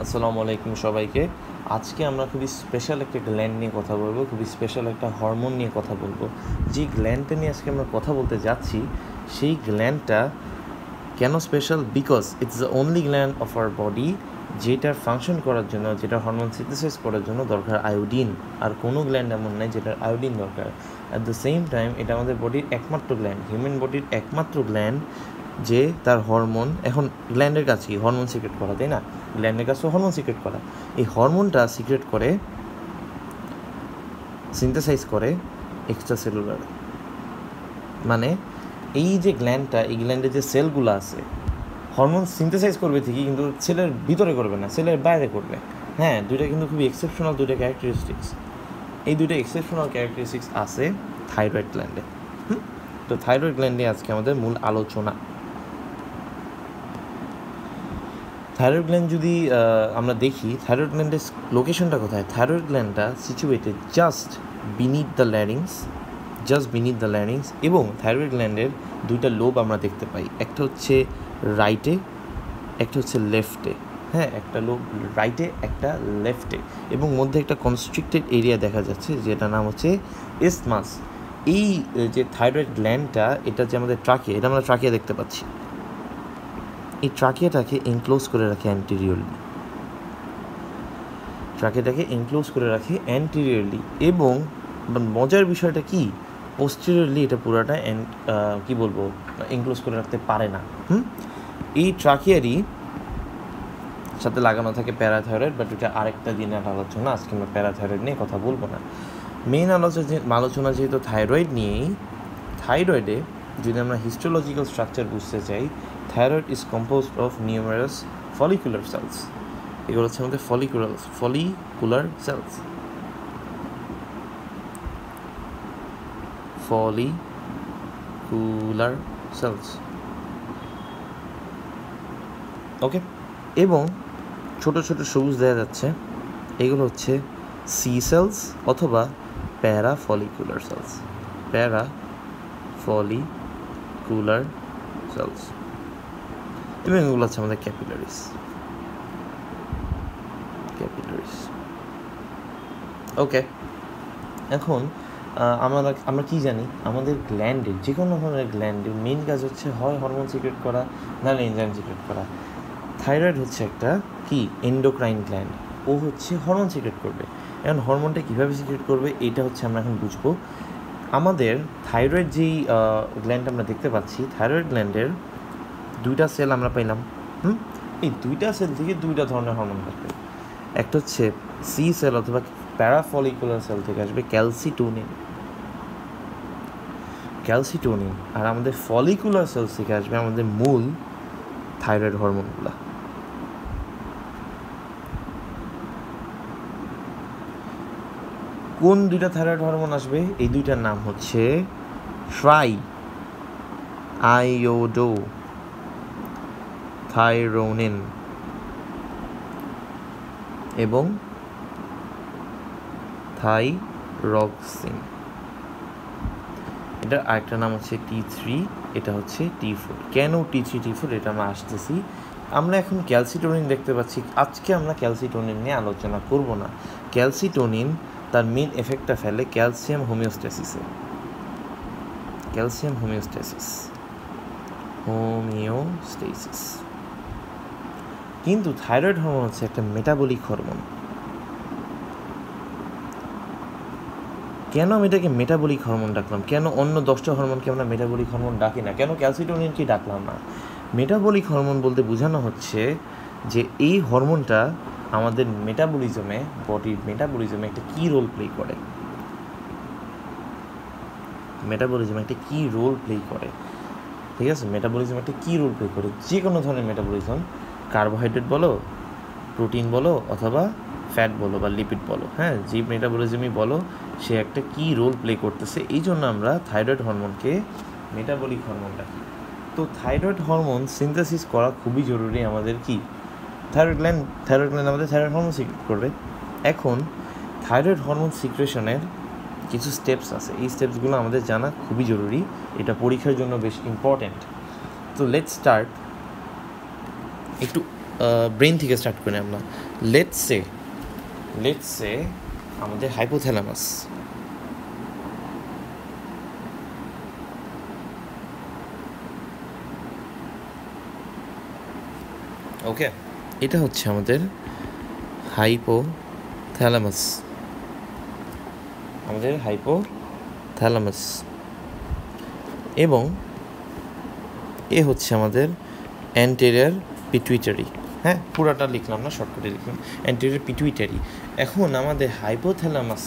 আসসালামু আলাইকুম সবাইকে। আজকে আমরা খুবই স্পেশাল একটা গ্ল্যান্ড নিয়ে কথা বলবো, খুবই স্পেশাল একটা হরমোন নিয়ে কথা বলবো। যে গ্ল্যান্ডটা নিয়ে আজকে আমরা কথা বলতে যাচ্ছি, সেই গ্ল্যান্ডটা কেন special? Because it's the only gland of our body যেটার ফাংশন করার জন্য, যেটা হরমোন সিনথেসাইজ করার জন্য দরকার আয়োডিন। আর কোনো গ্ল্যান্ড এমন নেই যেটার আয়োডিন দরকার। অ্যাট দ্য সেম টাইম এটা আমাদের বডির একমাত্র গ্ল্যান্ড, হিউম্যান বডির একমাত্র গ্ল্যান্ড যে তার হরমোন, এখন গ্ল্যান্ডের কাছে কি হরমোন সিক্রেট করা, তাই না? গ্ল্যান্ডের কাছে হরমোন সিক্রেট করা, এই হরমোনটা সিক্রেট করে, সিনথেসাইজ করে এক্সট্রা সেলুলার। মানে এই যে গ্ল্যান্ডটা, এই গ্ল্যান্ডের যে সেলগুলো আছে, হরমোন সিনথেসাইজ করবে ঠিকই, কিন্তু সেলের ভিতরে করবে না, সেলের বাইরে করবে। হ্যাঁ, দুইটা কিন্তু খুবই এক্সেপশনাল দুইটা ক্যারেক্টারিস্টিক্স। এই দুইটা এক্সেপশনাল ক্যারেক্টারিস্টিক্স আছে থাইরয়েড গ্ল্যান্ডে। তো থাইরয়েড গ্ল্যান্ডে আজকে আমাদের মূল আলোচনা। থাইরয়েড গ্ল্যান্ড যদি আমরা দেখি, থাইরয়েড গ্ল্যান্ডের লোকেশনটা কোথায়? থাইরয়েড গ্ল্যান্ডটা situated just beneath the larynx, এবং থাইরয়েড গ্ল্যান্ডের দুইটা লোব আমরা দেখতে পাই, একটা হচ্ছে রাইটে, একটা হচ্ছে লেফটে। হ্যাঁ, একটা লোব রাইটে, একটা লেফটে, এবং মধ্যে একটা কনস্ট্রিক্টেড এরিয়া দেখা যাচ্ছে যেটার নাম হচ্ছে ইসথমাস। এই যে থাইরয়েড গ্ল্যান্ডটা, এটা যে আমাদের ট্রাকিয়া, এটা আমরা ট্রাকিয়া দেখতে পাচ্ছি, এই ট্রাকিয়াটাকে এনক্লোজ করে রাখে অ্যান্টিরিয়রলি, এবং মজার বিষয়টা কি, পোস্টেরিয়রলি এটা পুরাটা এনক্লোজ করে রাখতে পারে না। এই ট্রাকিয়ারই সাথে লাগানো থাকে প্যারাথাইরয়েড, বাট এটা আরেকটা দিনের আলোচনা, আজকে আমরা প্যারাথাইরয়েড নিয়ে কথা বলবো না। মেইন আলোচনা যেহেতু থাইরয়েড নিয়েই, থাইরয়েডে যদি আমরা হিস্টোলজিক্যাল স্ট্রাকচার বুঝতে চাই, thyroid is composed of numerous follicular cells. এগুলো হচ্ছে আমাদের ফলিকুলার সেলস, ওকে। এবং ছোট ছোট সবুজ দেখা যাচ্ছে, এগুলো হচ্ছে সি সেলস অথবা প্যারাফলিকুলার সেলস, এবং এগুলো হচ্ছে আমাদের ক্যাপিলারিস। ওকে, এখন আমরা কি জানি, আমাদের গ্ল্যান্ডের, যে কোনো ধরনের গ্ল্যান্ডের মেইন কাজ হচ্ছে হয় হরমোন সিক্রেট করা, নাহলে এনজাইম সিক্রেট করা। থাইরয়েড হচ্ছে একটা কি এন্ডোক্রাইন গ্ল্যান্ড, ও হচ্ছে হরমোন সিক্রেট করবে। এখন হরমোনটা কীভাবে সিক্রেট করবে, এইটা হচ্ছে আমরা এখন বুঝবো। আমাদের থাইরয়েড যেই গ্ল্যান্ড আমরা দেখতে পাচ্ছি, থাইরয়েড গ্ল্যান্ডের দুইটা সেল আমরা পাইলাম। এই দুইটা সেল থেকে দুইটা ধরনের হরমোন আসবে। একটা হচ্ছে সি সেল অথবা প্যারাফলিকুলার সেল থেকে আসবে ক্যালসিটোনিন, আর আমাদের ফলিকুলার সেল থেকে আসবে আমাদের মূল থাইরয়েড হরমোনগুলো। কোন দুইটা থাইরয়েড হরমোন আসবে? এই দুইটার নাম হচ্ছে ট্রাইআইওডোথাইরোনিন এবং থাইরক্সিন। এটার আরেকটা নাম হচ্ছে T3, এটা হচ্ছে T4। কেন T3 T4 এটা আমরা আসতেছি। আমরা এখন ক্যালসিটোনিন দেখতে পাচ্ছি, আজকে আমরা ক্যালসিটোনিন নিয়ে আলোচনা করব না। ক্যালসিটোনিন তার মেন এফেক্টটা ফেলে ক্যালসিয়াম হোমিওস্ট্যাসিসে, কিন্তু থাইরয়েড হরমোন হচ্ছে একটা মেটাবলিক হরমোন। কেন আমি এটাকে মেটাবলিক হরমোন ডাকলাম? কেন অন্য 10টা হরমোনকে আমরা মেটাবলিক হরমোন ডাকি না? কেন ক্যালসিটোনিনকে ডাকলাম না? মেটাবলিক হরমোন বলতে বোঝানো হচ্ছে যে এই হরমোনটা আমাদের বডির মেটাবলিজমে একটা কী রোল প্লে করে। ঠিক আছে, মেটাবলিজম একটা কী রোল প্লে করে, যে কোনো ধরনের মেটাবলিজম, কার্বোহাইড্রেট বলো, প্রোটিন বলো, অথবা ফ্যাট বলো বা লিপিড বলো, হ্যাঁ, যে মেটাবলিজমই বলো, সে একটা কী রোল প্লে করতেছে। এই জন্য আমরা থাইরয়েড হরমোনকে মেটাবলিক হরমোন ডাকি। তো থাইরয়েড হরমোন সিনথেসিস করা খুবই জরুরি আমাদের। কি থাইরয়েড গ্ল্যান্ড আমাদের থাইরয়েড হরমোন সিক্রেট করবে। এখন থাইরয়েড হরমোন সিক্রেশনের কিছু স্টেপস আছে, এই স্টেপসগুলো আমাদের জানা খুবই জরুরি, এটা পরীক্ষার জন্য বেশ ইম্পর্ট্যান্ট। তো লেটস স্টার্ট। একটু ব্রেন থেকে স্টার্ট করি আমরা। লেটস সে আমাদের হাইপোথ্যালামাস, ওকে, এটা হচ্ছে আমাদের হাইপোথ্যালামাস, এবং এ হচ্ছে আমাদের অ্যান্টেরিয়র পিটুইটারি। হ্যাঁ, পুরাটা লিখলাম না, শর্টকাটে লিখলাম, অ্যান্টেরিয়র পিটুইটারি। এখন আমাদের হাইপোথ্যালামাস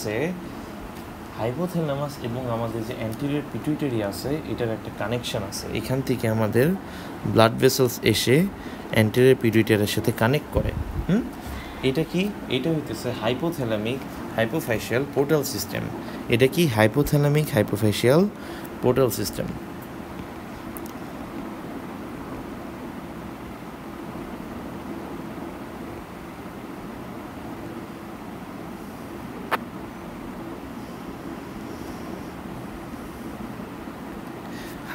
এবং আমাদের যে অ্যান্টেরিয়র পিটুইটারি আছে, এটার একটা কানেকশন আছে। এখান থেকে আমাদের ব্লাড ভেসেলস এসে অ্যান্টেরিয়র পিটুইটারির সাথে কানেক্ট করে। এটা কি? এটা হইতেছে হাইপোথ্যালামিক হাইপোফ্যাসিয়াল পোর্টাল সিস্টেম। এটা কি? Hypothalamic hypophyseal portal system.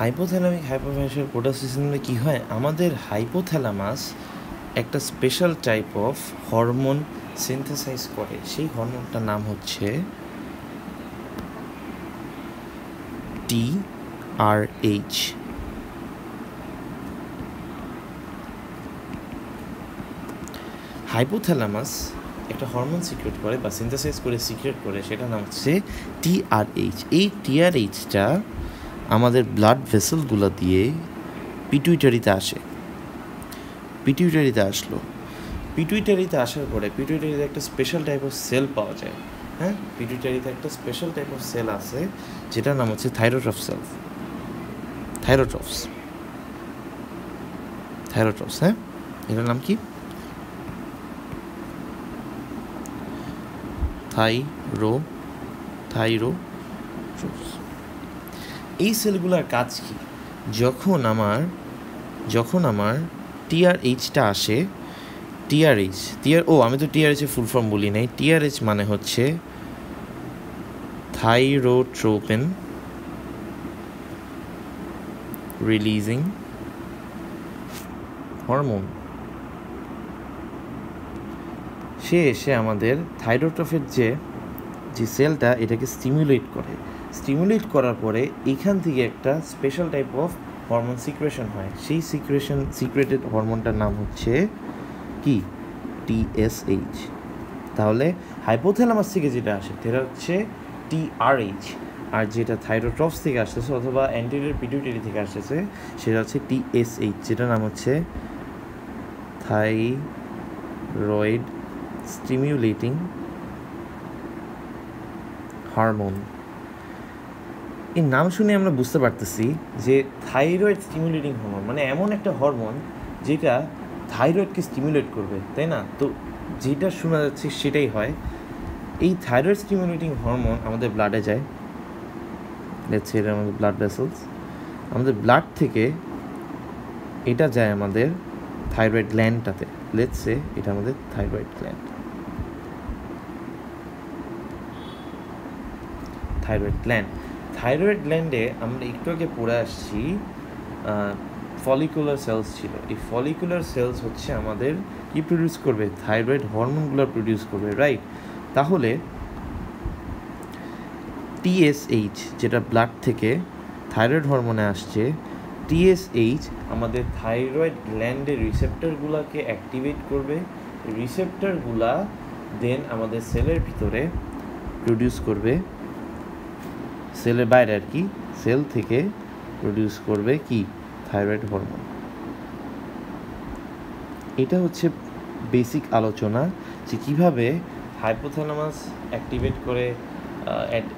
Hypothalamic hypophyseal portal সিস্টেমে কী হয়, আমাদের হাইপোথ্যালামাস একটা special type of hormone synthesize করে। সেই হরমোনটার নাম হচ্ছে TRH। হাইপোথ্যালামাস একটা হরমোন সিক্রেট করে বা সিনথেসাইজ করে সিক্রেট করে, সেটার নাম হচ্ছে TRH। এই TRHটা আমাদের ব্লাড ভেসেলগুলো দিয়ে পিটুইটারিতে আসলো। পিটুইটারিতে আসার পরে পিটুইটারিতে একটা স্পেশাল টাইপ অফ সেল পাওয়া যায়। হ্যাঁ, পিটুইটারিতে একটা স্পেশাল টাইপ অফ সেল আছে, যেটার নাম হচ্ছে থাইরোট্রপস। হ্যাঁ, এটার নাম কি? থাইরোট্রপস। এই সেলগুলোর কাজ কি? যখন আমার TRHটা আসে, আমি তো TRH-এর ফুল ফর্ম বলি নাই। TRH মানে হচ্ছে থাইরোট্রোপিন রিলিজিং হরমোন। সে এসে আমাদের থাইরোট্রফের যে সেলটা, এটাকে স্টিমুলেট করার পরে এখান থেকে একটা special type of hormone secretion হয়। সেই সিক্রেটেড হরমোনটার নাম হচ্ছে কি? TSH। তাহলে হাইপোথ্যালামাস থেকে যেটা আসে সেটা হচ্ছে TRH, আর যেটা থাইরোট্রপস থেকে আসতেছে অথবা অ্যান্টেরিয়র পিটুইটারি থেকে আসতেছে সেটা হচ্ছে TSH, যেটার নাম হচ্ছে থাইরয়েড স্টিমুলেটিং হরমোন। এই নাম শুনে আমরা বুঝতে পারতেছি যে থাইরয়েড স্টিমুলেটিং হরমোন মানে এমন একটা হরমোন যেটা থাইরয়েডকে স্টিমুলেট করবে, তাই না? তো যেটা শোনা যাচ্ছে সেটাই হয়। এই থাইরয়েড স্টিমুলেটিং হরমোন আমাদের ব্লাডে যায়। লেটস সে এটা আমাদের ব্লাড ভেসেলস। আমাদের ব্লাড থেকে এটা যায় আমাদের থাইরয়েড গ্ল্যান্ডটাতে। লেটস সে এটা আমাদের থাইরয়েড গ্ল্যান্ডে আমরা একটু আগে পড়ে আসছি ফলিকুলার সেলস ছিল। এই ফলিকুলার সেলস হচ্ছে আমাদের কি প্রডিউস করবে? থাইরয়েড হরমোনগুলো প্রডিউস করবে, রাইট? তাহলে TSH যেটা ব্লাড থেকে থাইরয়েড হরমোনে আসছে, TSH আমাদের থাইরয়েড গ্ল্যান্ডের রিসেপ্টরগুলোকে অ্যাক্টিভেট করবে। রিসেপ্টরগুলা দেন আমাদের সেলের ভিতরে প্রডিউস করবে, সেলের বাইরে আর কি, সেল থেকে প্রডিউস করবে কি? Thyroid hormone. এটা হচ্ছে বেসিক আলোচনা যে কীভাবে হাইপোথ্যালামাস অ্যাক্টিভেট করে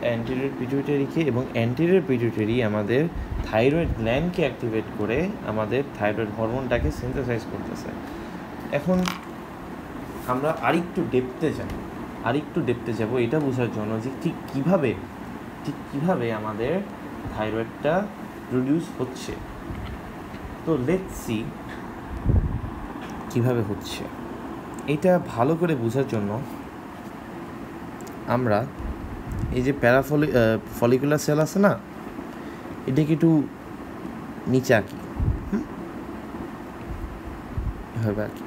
অ্যান্টেরিয়র পিটুইটারিকে, এবং অ্যান্টেরিয়র পিটুইটারি আমাদের থাইরয়েড গ্ল্যান্ডকে অ্যাক্টিভেট করে আমাদের থাইরয়েড হরমোনটাকে সিনথেসাইজ করতেছে। এখন আমরা আরেকটু ডেপথে যাব এটা বোঝার জন্য যে ঠিক কীভাবে আমাদের থাইরয়েডটা প্রডিউস হচ্ছে। তো লেটস সি কীভাবে হচ্ছে। এটা ভালো করে বোঝার জন্য আমরা এই যে ফলিকুলার সেল আছে না, এটাকে একটু নিচে আঁকি, এভাবে আঁকি।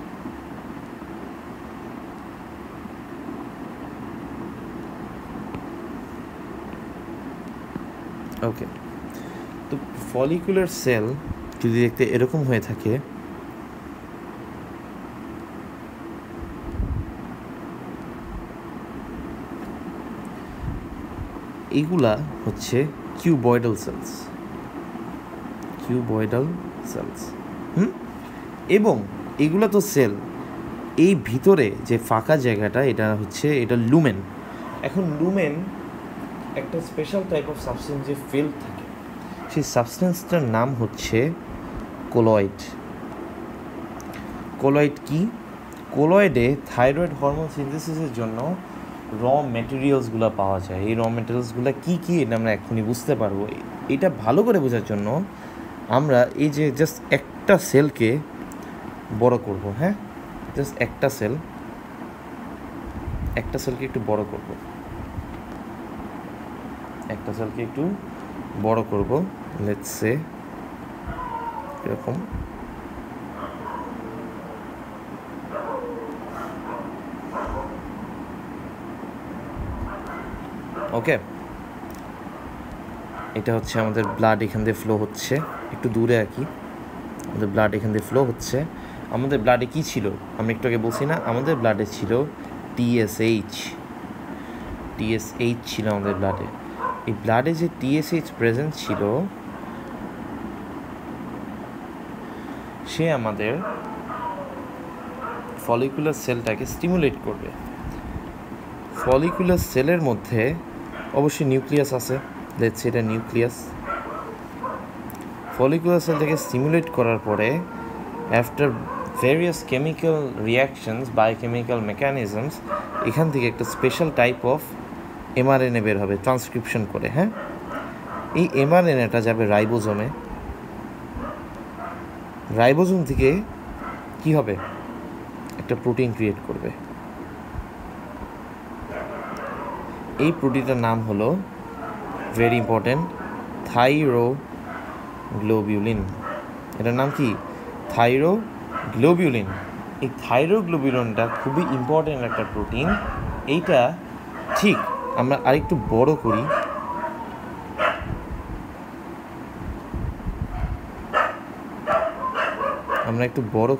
ওকে, তো ফলিকুলার সেল যদি দেখতে এরকম হয়ে থাকে, এইগুলা হচ্ছে কিউবয়েডাল সেলস, এবং এগুলা তো সেল, এই ভিতরে যে ফাঁকা জায়গাটা এটা লুমেন। এখন লুমেন একটা স্পেশাল টাইপ অফ সাবস্টেন্স যে ফিল্ড থাকে, সেই সাবস্টেন্সটার নাম হচ্ছে কোলয়েড। কি কোলয়েডে থাইরয়েড হরমোন সিনথেসিসের জন্য র মেটেরিয়ালসগুলো পাওয়া যায়। এই র মেটেরিয়ালসগুলো কী এটা আমরা এখনই বুঝতে পারবো। এটা ভালো করে বোঝার জন্য আমরা এই যে জাস্ট একটা সেলকে বড় করব, হ্যাঁ, জাস্ট একটা সেলকে একটু বড় করব, লেটস সে এরকম। ওকে, এটা হচ্ছে আমাদের ব্লাড, এখান দিয়ে ফ্লো হচ্ছে, একটু দূরে আঁকি, আমাদের ব্লাড এখান দিয়ে ফ্লো হচ্ছে। আমাদের ব্লাডে কী ছিল আমি একটু আগে বলছি না, আমাদের ব্লাডে ছিল টিএসএইচ ছিল আমাদের ব্লাডে। এই ব্লাডে যে টিএসএইচ প্রেজেন্ট ছিল, সে আমাদের ফলিকুলার সেলটাকে স্টিমুলেট করবে। ফলিকুলার সেলের মধ্যে অবশ্যই নিউক্লিয়াস আছে, লেটস সে এটা নিউক্লিয়াস। ফলিকুলার সেলটাকে স্টিমুলেট করার পরে after various chemical reactions, biochemical mechanisms, এখান থেকে একটা স্পেশাল টাইপ অফ এমআরএনএ বের হবে ট্রান্সক্রিপশন করে, হ্যাঁ। এই এমআরএনএটা যাবে রাইবোজোমে। রাইবোজোম থেকে কি হবে, একটা প্রোটিন ক্রিয়েট করবে। এই প্রোটিনটার নাম হলো, ভেরি ইম্পর্টেন্ট, থাইরোগ্লোবিউলিন। এটার নাম কি, থাইরোগ্লোবিউলিন। এই থাইরোগ্লোবিউলিনটা খুবই ইম্পর্টেন্ট একটা প্রোটিন। এইটা ঠিক আমরা আরেকটু বড়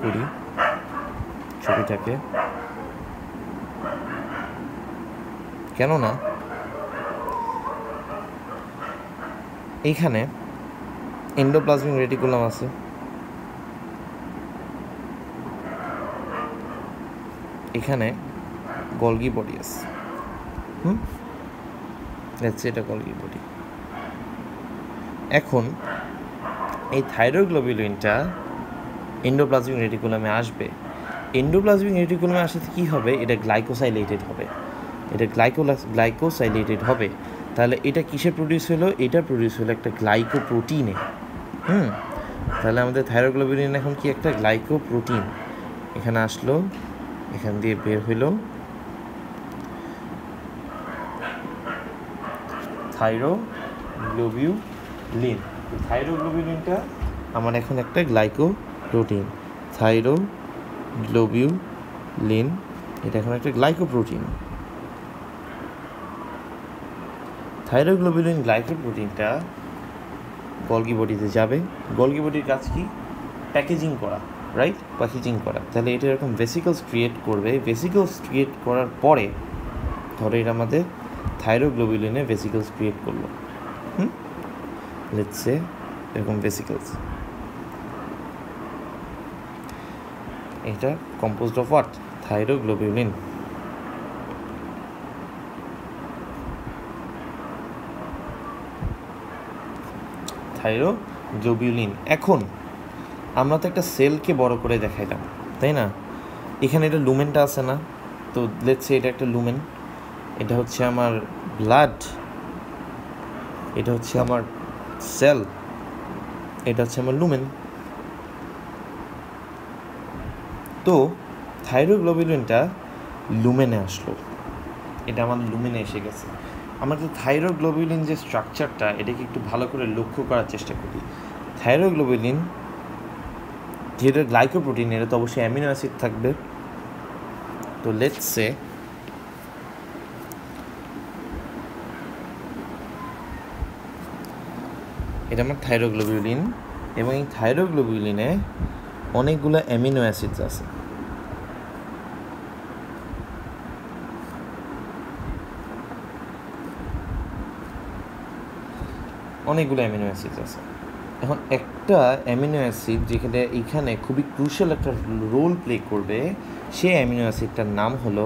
করি, ছবিটাকে, কেননা এইখানে এন্ডোপ্লাজমিক রেটিকুলাম আছে, এখানে গলগি বডি আছে, এটা গলগি বডি। এখন এই থাইরোগ্লোবিউলিনটা এন্ডোপ্লাজমিক রেটিকুলামে আসবে। এন্ডোপ্লাজমিক রেটিকুলামে আসাতে কী হবে, এটা গ্লাইকোসাইলেটেড হবে। তাহলে এটা কিসে প্রডিউস হলো, এটা প্রডিউস হলো একটা গ্লাইকোপ্রোটিনে। তাহলে আমাদের থাইরোগ্লোবিউলিন এখন কি, একটা গ্লাইকোপ্রোটিন। এখানে আসলো, এখান দিয়ে বের হইল থাইরোগ্লোবিউলিন। থাইরোগ্লোবিউলিনটা আমার এখন একটা গ্লাইকোপ্রোটিন, থাইরোগ্লোবিউলিন, এটা এখন একটা গ্লাইকোপ্রোটিন। থাইরোগ্লোবিউলিন গ্লাইকোপ্রোটিনটা গলগি বডিতে যাবে। গলগি বডির কাজ কি, প্যাকেজিং করা, রাইট, তাহলে এটা এরকম ভেসিকলস ক্রিয়েট করবে। ভেসিকলস ক্রিয়েট করার পরে ধরো এটা আমাদের থাইরোগ্লোবিউলিনে ভেসিকলস ক্রিয়েট করলো, লেটস সে এরকম ভেসিকলস। এটা কম্পোজড অফ হোয়াট, থাইরোগ্লোবিউলিন। এখন আমরা তো একটা সেলকে বড় করে দেখাইলাম, তাই না? এখানে এটা লুমেনটা আছে না, তো লেটস সে এটা একটা লুমেন। এটা হচ্ছে আমার ব্লাড, এটা হচ্ছে আমার সেল, এটা হচ্ছে আমার লুমেন। তো থাইরোগ্লোবিউলিনটা লুমেনে আসলো, এটা আমার লুমেনে এসে গেছে। আমরা তো থাইরোগ্লোবিউলিন যে স্ট্রাকচারটা, এটাকে একটু ভালো করে লক্ষ্য করার চেষ্টা করি। থাইরোগ্লোবিউলিন যেটা গ্লাইকোপ্রোটিন, এটা তো অবশ্যই অ্যামিনো অ্যাসিড থাকবে। তো লেটস সে এটা আমার থাইরোগ্লোবিউলিন, এবং এই থাইরোগ্লোবিউলিনে অনেকগুলো অ্যামিনো অ্যাসিডস আছে। অনেকগুলো অ্যামিনো অ্যাসিড আছে। এখন একটা অ্যামিনো অ্যাসিড যেখানে এইখানে খুবই ক্রুশাল একটা রোল প্লে করবে, সেই অ্যামিনো অ্যাসিডটার নাম হলো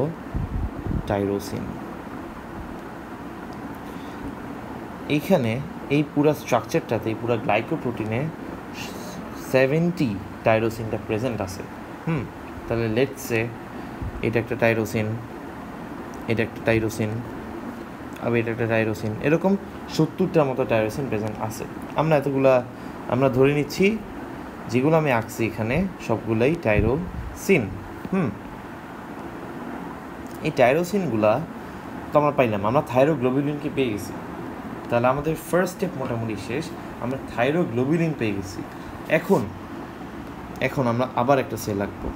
টাইরোসিন। এইখানে এই পুরো স্ট্রাকচারটাতে, এই পুরো গ্লাইকোপ্রোটিনে 70 টাইরোসিনটা প্রেজেন্ট আছে। তাহলে লেটস সে এটা একটা টাইরোসিন, এটা একটা টাইরোসিন, আবার এটা একটা টাইরোসিন, এরকম 70টার মতো টাইরোসিন প্রেজেন্ট আছে। আমরা ধরে নিচ্ছি যেগুলো আমি আঁকছি এখানে সবগুলোই টাইরোসিন। এই টাইরোসিনগুলা তো আমরা পাইলাম, আমরা থাইরোগ্লোবিউলিনকে পেয়ে গেছি। তাহলে আমাদের ফার্স্ট স্টেপ মোটামুটি শেষ, আমরা থাইরোগ্লোবিউলিন পেয়ে গেছি। এখন আমরা আবার একটা সেল আঁকবো।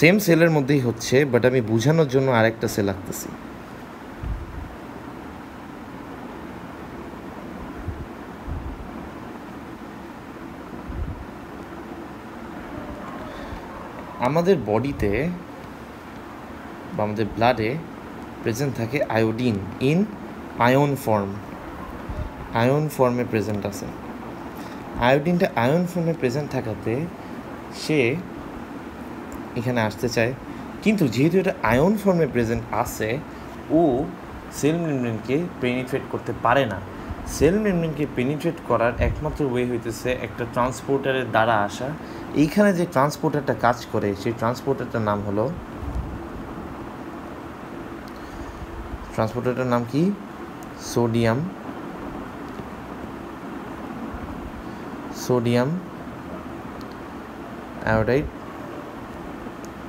সেম সেলের মধ্যেই হচ্ছে, বাট আমি বোঝানোর জন্য আরেকটা সেল আঁকতেছি। আমাদের বডিতে বা আমাদের ব্লাডে প্রেজেন্ট থাকে আয়োডিন ইন আয়ন ফর্মে প্রেজেন্ট আছে। আয়োডিনটা আয়ন ফর্মে প্রেজেন্ট থাকাতে সে এখানে আসতে চায়, কিন্তু যেহেতু এটা আয়ন ফর্মে প্রেজেন্ট আছে, ও সেল মেমব্রেনকে পেনিট্রেট করতে পারে না। সেল মেমব্রেনকে পেনিট্রেট করার একমাত্র ওয়ে হইতেছে একটা ট্রান্সপোর্টারের দ্বারা আসা। এইখানে যে ট্রান্সপোর্টারটা কাজ করে, সেই ট্রান্সপোর্টারটার নাম কি? Sodium iodide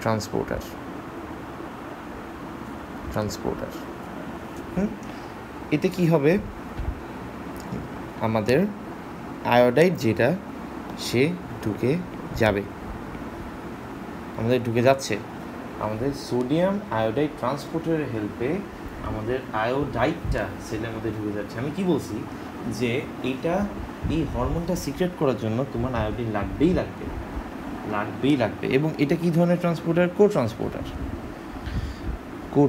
transporter. এতে কি হবে? আমাদের আয়োডাইড যেটা, সে ঢুকে যাচ্ছে। আমাদের সোডিয়াম আয়োডাইড ট্রান্সপোর্টারের হেল্পে আমাদের আয়োডাইডটা সেলের মধ্যে ঢুকে যাচ্ছে। আমি কি বলছি যে এই হরমোনটা সিক্রেট করার জন্য তোমার আয়োডিন লাগবেই লাগবে। এবং এটা কি ধরনের ট্রান্সপোর্টার? কো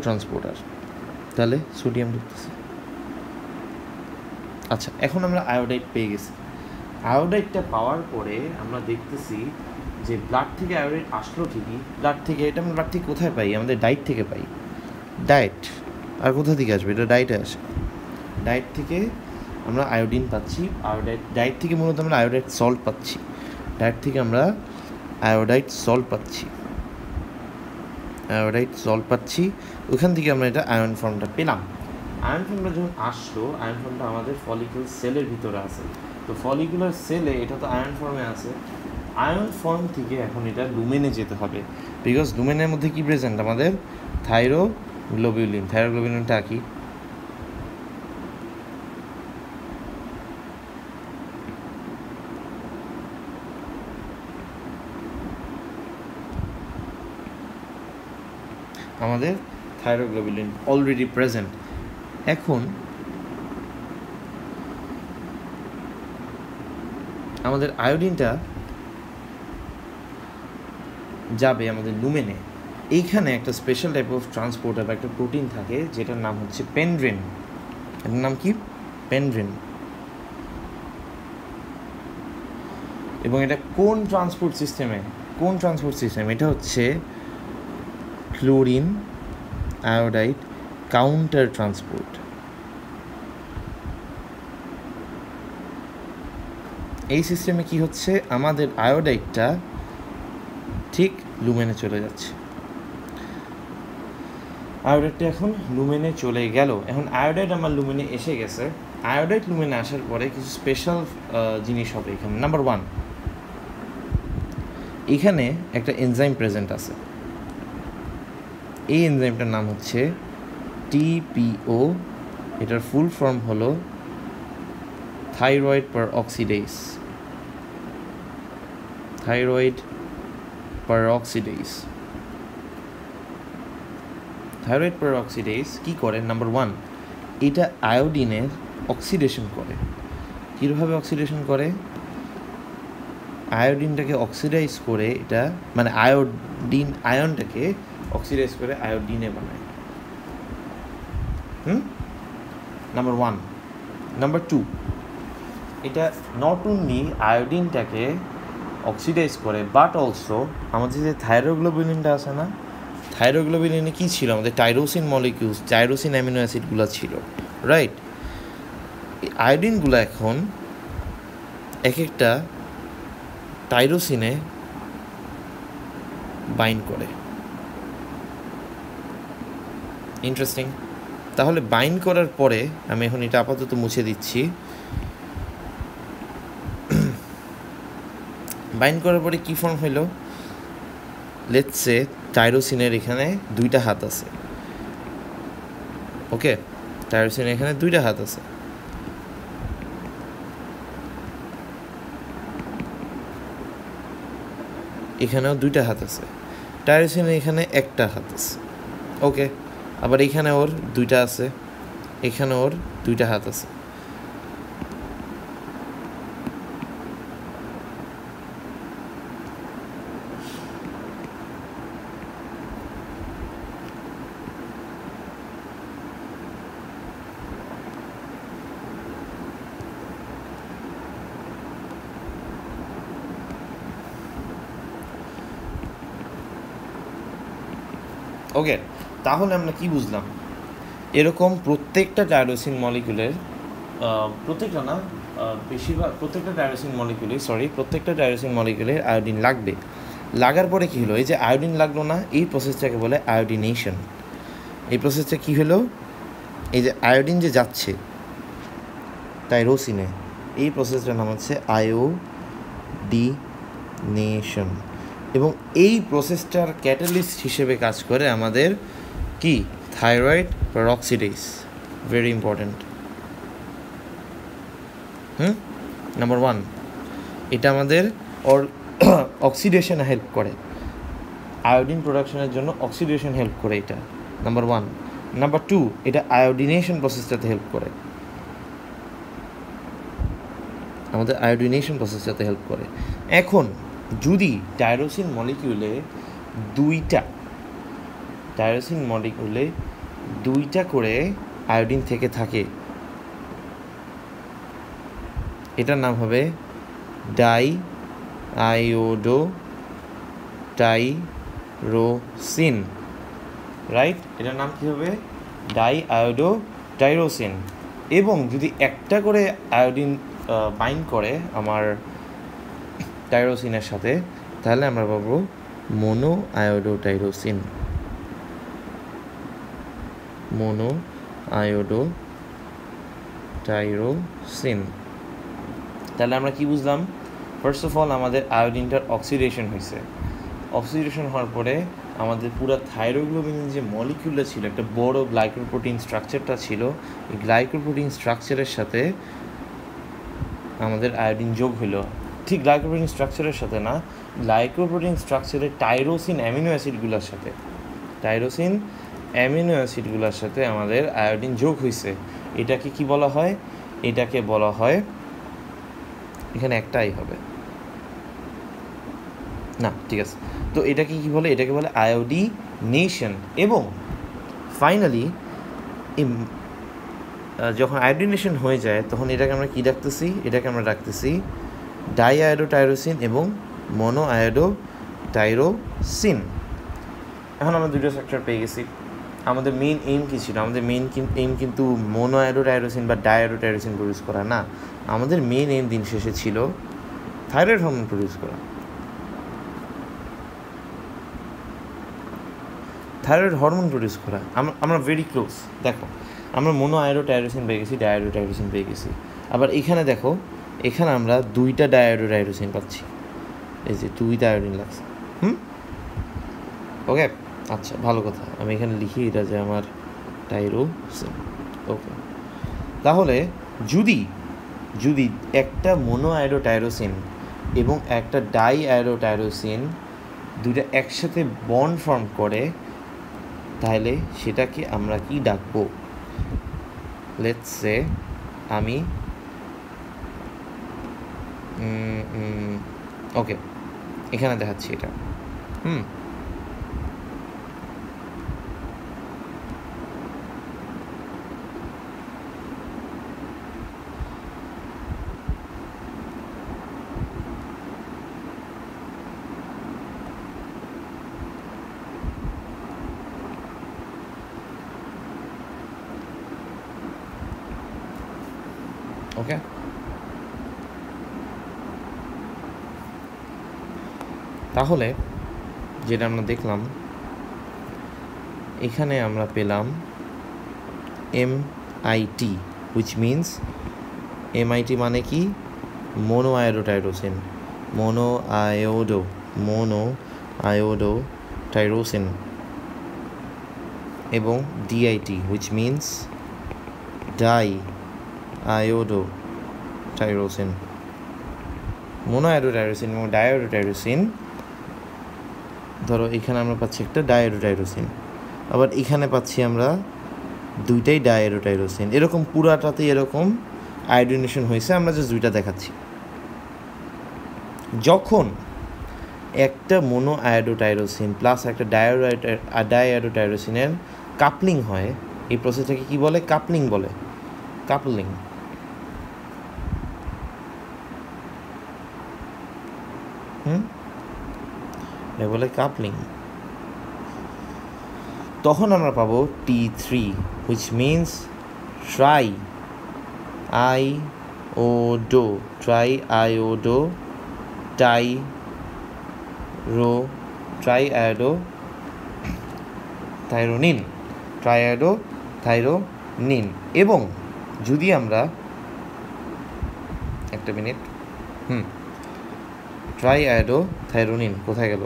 ট্রান্সপোর্টার। তাহলে সোডিয়াম ঢুকতেছে। আচ্ছা, এখন আমরা আয়োডাইড পেয়ে গেছি। আয়োডাইডটা পাওয়ার পরে আমরা দেখতেছি যে ব্লাড থেকে আয়োডাইড আসলো ঠিকই, ব্লাড থেকে কোথায় পাই? আমাদের ডায়েট থেকে পাই। ডায়েট আর কোথা থেকে আসবে? এটা ডায়েটে আসে। ডায়েট থেকে আমরা আয়োডিন পাচ্ছি। ডায়েট থেকে মূলত আমরা আয়োডাইড সল্ট পাচ্ছি। ওখান থেকে আমরা এটা আয়ন ফর্মটা পেলাম। আয়ন ফর্মটা যখন আসলো, আয়ন ফর্মটা আমাদের ফলিকুলার সেলের ভিতরে আছে। তো ফলিকুলার সেলে এটা তো আয়ন ফর্মে আছে। আয়ন ফর্ম থেকে এখন এটা লুমেনে যেতে হবে, বিকজ লুমেনের মধ্যে কি প্রেজেন্ট? আমাদের থাইরোগ্লোবিউলিনটা কি? আমাদের থাইরোগ্লোবিউলিন অলরেডি প্রেজেন্ট। এখন আমাদের আয়োডিনটা যাবে আমাদের লুমেনে। এইখানে একটা স্পেশাল টাইপ অফ ট্রান্সপোর্টার বা একটা প্রোটিন থাকে, যেটার নাম হচ্ছে পেনড্রিন। এটার নাম কি? পেনড্রিন। এবং এটা কোন ট্রান্সপোর্ট সিস্টেমে? এটা হচ্ছে ক্লোরিন আয়োডাইড কাউন্টার ট্রান্সপোর্ট। এই সিস্টেমে কি হচ্ছে? আমাদের আয়োডাইডটা ঠিক লুমেনে চলে যাচ্ছে। আয়োডাইডটা এখন লুমেনে চলে গেল। এখন আয়োডাইড আমার লুমেনে এসে গেছে। আয়োডাইড লুমেনে আসার পরে কিছু স্পেশাল জিনিস হবে এখানে। নাম্বার 1, এখানে একটা এনজাইম প্রেজেন্ট আছে। এই এনজাইমটার নাম হচ্ছে TPO। এটার ফুল ফর্ম হলো থাইরয়েড পারঅক্সিডেজ। থাইরয়েড পারঅক্সিডেজ কি করে? নাম্বার 1, এটা আয়োডিনের অক্সিডেশন করে। কীভাবে অক্সিডেশন করে? আয়োডিনটাকে অক্সিডাইজ করে, এটা মানে আয়নটাকে অক্সিডাইজ করে আয়োডিনে বানায়। নাম্বার 1। নাম্বার 2, এটা নট অনলি আয়োডিনটাকে অক্সিডাইজ করে, বাট অলসো আমাদের যে থাইরোগ্লোবিলিনটা আছে না, থাইরোগ্লোবিলিনে কী ছিল? আমাদের টাইরোসিন মলিকিউলস, টাইরোসিন অ্যামিনো অ্যাসিডগুলো ছিল, রাইট? এই আয়োডিনগুলো এখন এক একটা টাইরোসিনে বাইন্ড করে। ইন্টারেস্টিং। তাহলে বাইন্ড করার পরে, আমি এখন এটা আপাতত মুছে দিচ্ছি, বাইন্ড করার পরে কী ফর্ম হইল? লেটস সে টাইরোসিনের এখানে 2টা হাত আছে, ওকে? টাইরোসিনের এখানে 2টা হাত আছে, এখানেও 2টা হাত আছে, টাইরোসিনের এখানে 1টা হাত আছে, ওকে? আবার এখানে ওর 2টা আছে, এখানে ওর 2টা হাত আছে। ওকে, তাহলে আমরা কি বুঝলাম? এরকম প্রত্যেকটা টাইরোসিন মলিকুলের, প্রত্যেকটা না, বেশিরভাগ প্রত্যেকটা টাইরোসিন মলিকুলের আয়োডিন লাগবে। লাগার পরে কী হলো? এই যে আয়োডিন লাগলো না, এই প্রসেসটাকে বলে আয়োডিনেশন। এই প্রসেসটা কী হলো? এই যে আয়োডিন যে যাচ্ছে টাইরোসিনে, এই প্রসেসটার নাম হচ্ছে আয়োডিনেশন। এবং এই প্রসেসটার ক্যাটালিস্ট হিসেবে কাজ করে আমাদের কি? Thyroid peroxidase. Very important. Number 1, এটা আমাদের অক্সিডেশনে হেল্প করে, আয়োডিন প্রোডাকশনের জন্য অক্সিডেশন হেল্প করে এটা, নাম্বার 1। নাম্বার 2, এটা আয়োডিনেশন প্রসেসটাতে হেল্প করে, আমাদের আয়োডিনেশন প্রসেসটাতে হেল্প করে। এখন যদি টাইরোসিন মলিকিউলে 2টা করে আয়োডিন থেকে থাকে, এটার নাম হবে ডাইআয়োডোটাইরোসিন, রাইট? এটার নাম কী হবে? ডাইআয়োডোটাইরোসিন। এবং যদি একটা করে আয়োডিন বাইন্ড করে আমার টাইরোসিনের সাথে, তাহলে আমরা পাবো মোনো আয়োডোটাইরোসিন। তাহলে আমরা কি বুঝলাম? ফার্স্ট অফ অল, আমাদের আয়োডিনটার অক্সিডেশন হয়েছে। অক্সিডেশন হওয়ার পরে আমাদের পুরো থাইরোগ্লোবিলিন যে মলিকিউলটা ছিল, একটা বড় গ্লাইকোপ্রোটিন স্ট্রাকচারটা ছিল, এই গ্লাইকোপ্রোটিন স্ট্রাকচারের সাথে আমাদের আয়োডিন যোগ হলো। ঠিক গ্লাইকোপ্রোটিন স্ট্রাকচারের সাথে না, গ্লাইকোপ্রোটিন স্ট্রাকচারের টাইরোসিন অ্যামিনো অ্যাসিডগুলোর সাথে আমাদের আয়োডিন যোগ হয়েছে। এটাকে কি বলা হয়? এটাকে বলা হয়, এখানে একটাই হবে না, ঠিক আছে। তো এটাকে কি বলে? এটাকে বলে আয়োডিনেশন। এবং ফাইনালি যখন আয়োডিনেশন হয়ে যায়, তখন এটাকে আমরা কি ডাকতেছি? এটাকে আমরা ডাকতেছি ডাইআয়োডোটাইরোসিন এবং মোনো আয়োডোটাইরোসিন। এখন আমরা 2টা স্ট্রাকচার পেয়ে গেছি। আমাদের মেইন এইম কী ছিল? আমাদের মেইন এইম কিন্তু মোনো আয়োডোটাইরোসিন বা ডাইআয়োডোটাইরোসিন প্রডিউস করা না। আমাদের মেইন এইম দিন শেষে ছিল থাইরয়েড হরমোন প্রডিউস করা। আমরা ভেরি ক্লোজ। দেখো, আমরা মোনো আয়োডোটাইরোসিন পেয়ে গেছি, ডাইআয়োডোটাইরোসিন পেয়ে গেছি। আবার এখানে দেখো, এখানে আমরা 2টা ডাইআয়োডোটাইরোসিন পাচ্ছি। এই যে 2টা আয়োডিন লাগছে। ওকে, আচ্ছা, ভালো কথা। আমি এখানে লিখি এটা যে আমার টাইরোসিন। ওকে, তাহলে যদি একটা মোনো আয়োডোটাইরোসিন এবং একটা ডাইআয়োডোটাইরোসিন 2টা একসাথে বন্ড ফর্ম করে, তাহলে সেটাকে আমরা কি ডাকবো? লেটস সে আমি ওকে এখানে দেখাচ্ছি এটা ওকে তাহলে যেটা আমরা দেখলাম এখানে আমরা পেলাম MIT which means MIT মানে কি মোনোআয়োডোটাইরোসিন মোনোআয়োডোটাইরোসিন এবং DIT which means ডাইআয়োডোটাইরোসিন মোনোআয়োডোটাইরোসিন এবং ডাইআয়োডোটাইরোসিন ধরো এখানে আমরা পাচ্ছি একটা ডাইআয়োডোটাইরোসিন আবার এখানে পাচ্ছি আমরা দুইটাই ডাইআয়োডোটাইরোসিন এরকম পুরাটাতে এরকম আয়োডিনেশন হয়েছে আমরা জাস্ট দুইটা দেখাচ্ছি যখন একটা মোনোআয়োডোটাইরোসিন প্লাস একটা ডাইআয়োডোটাইরোসিনের কাপলিং হয় এই প্রসেসটাকে কি বলে কাপলিং বলে কাপলিং বলে কাপলিং তখন আমরা পাবো T3 which means ট্রাইআয়োডোথাইরোনিন এবং যদি আমরা একটা মিনিট ট্রাইআয়োডোথাইরোনিন কোথায় গেল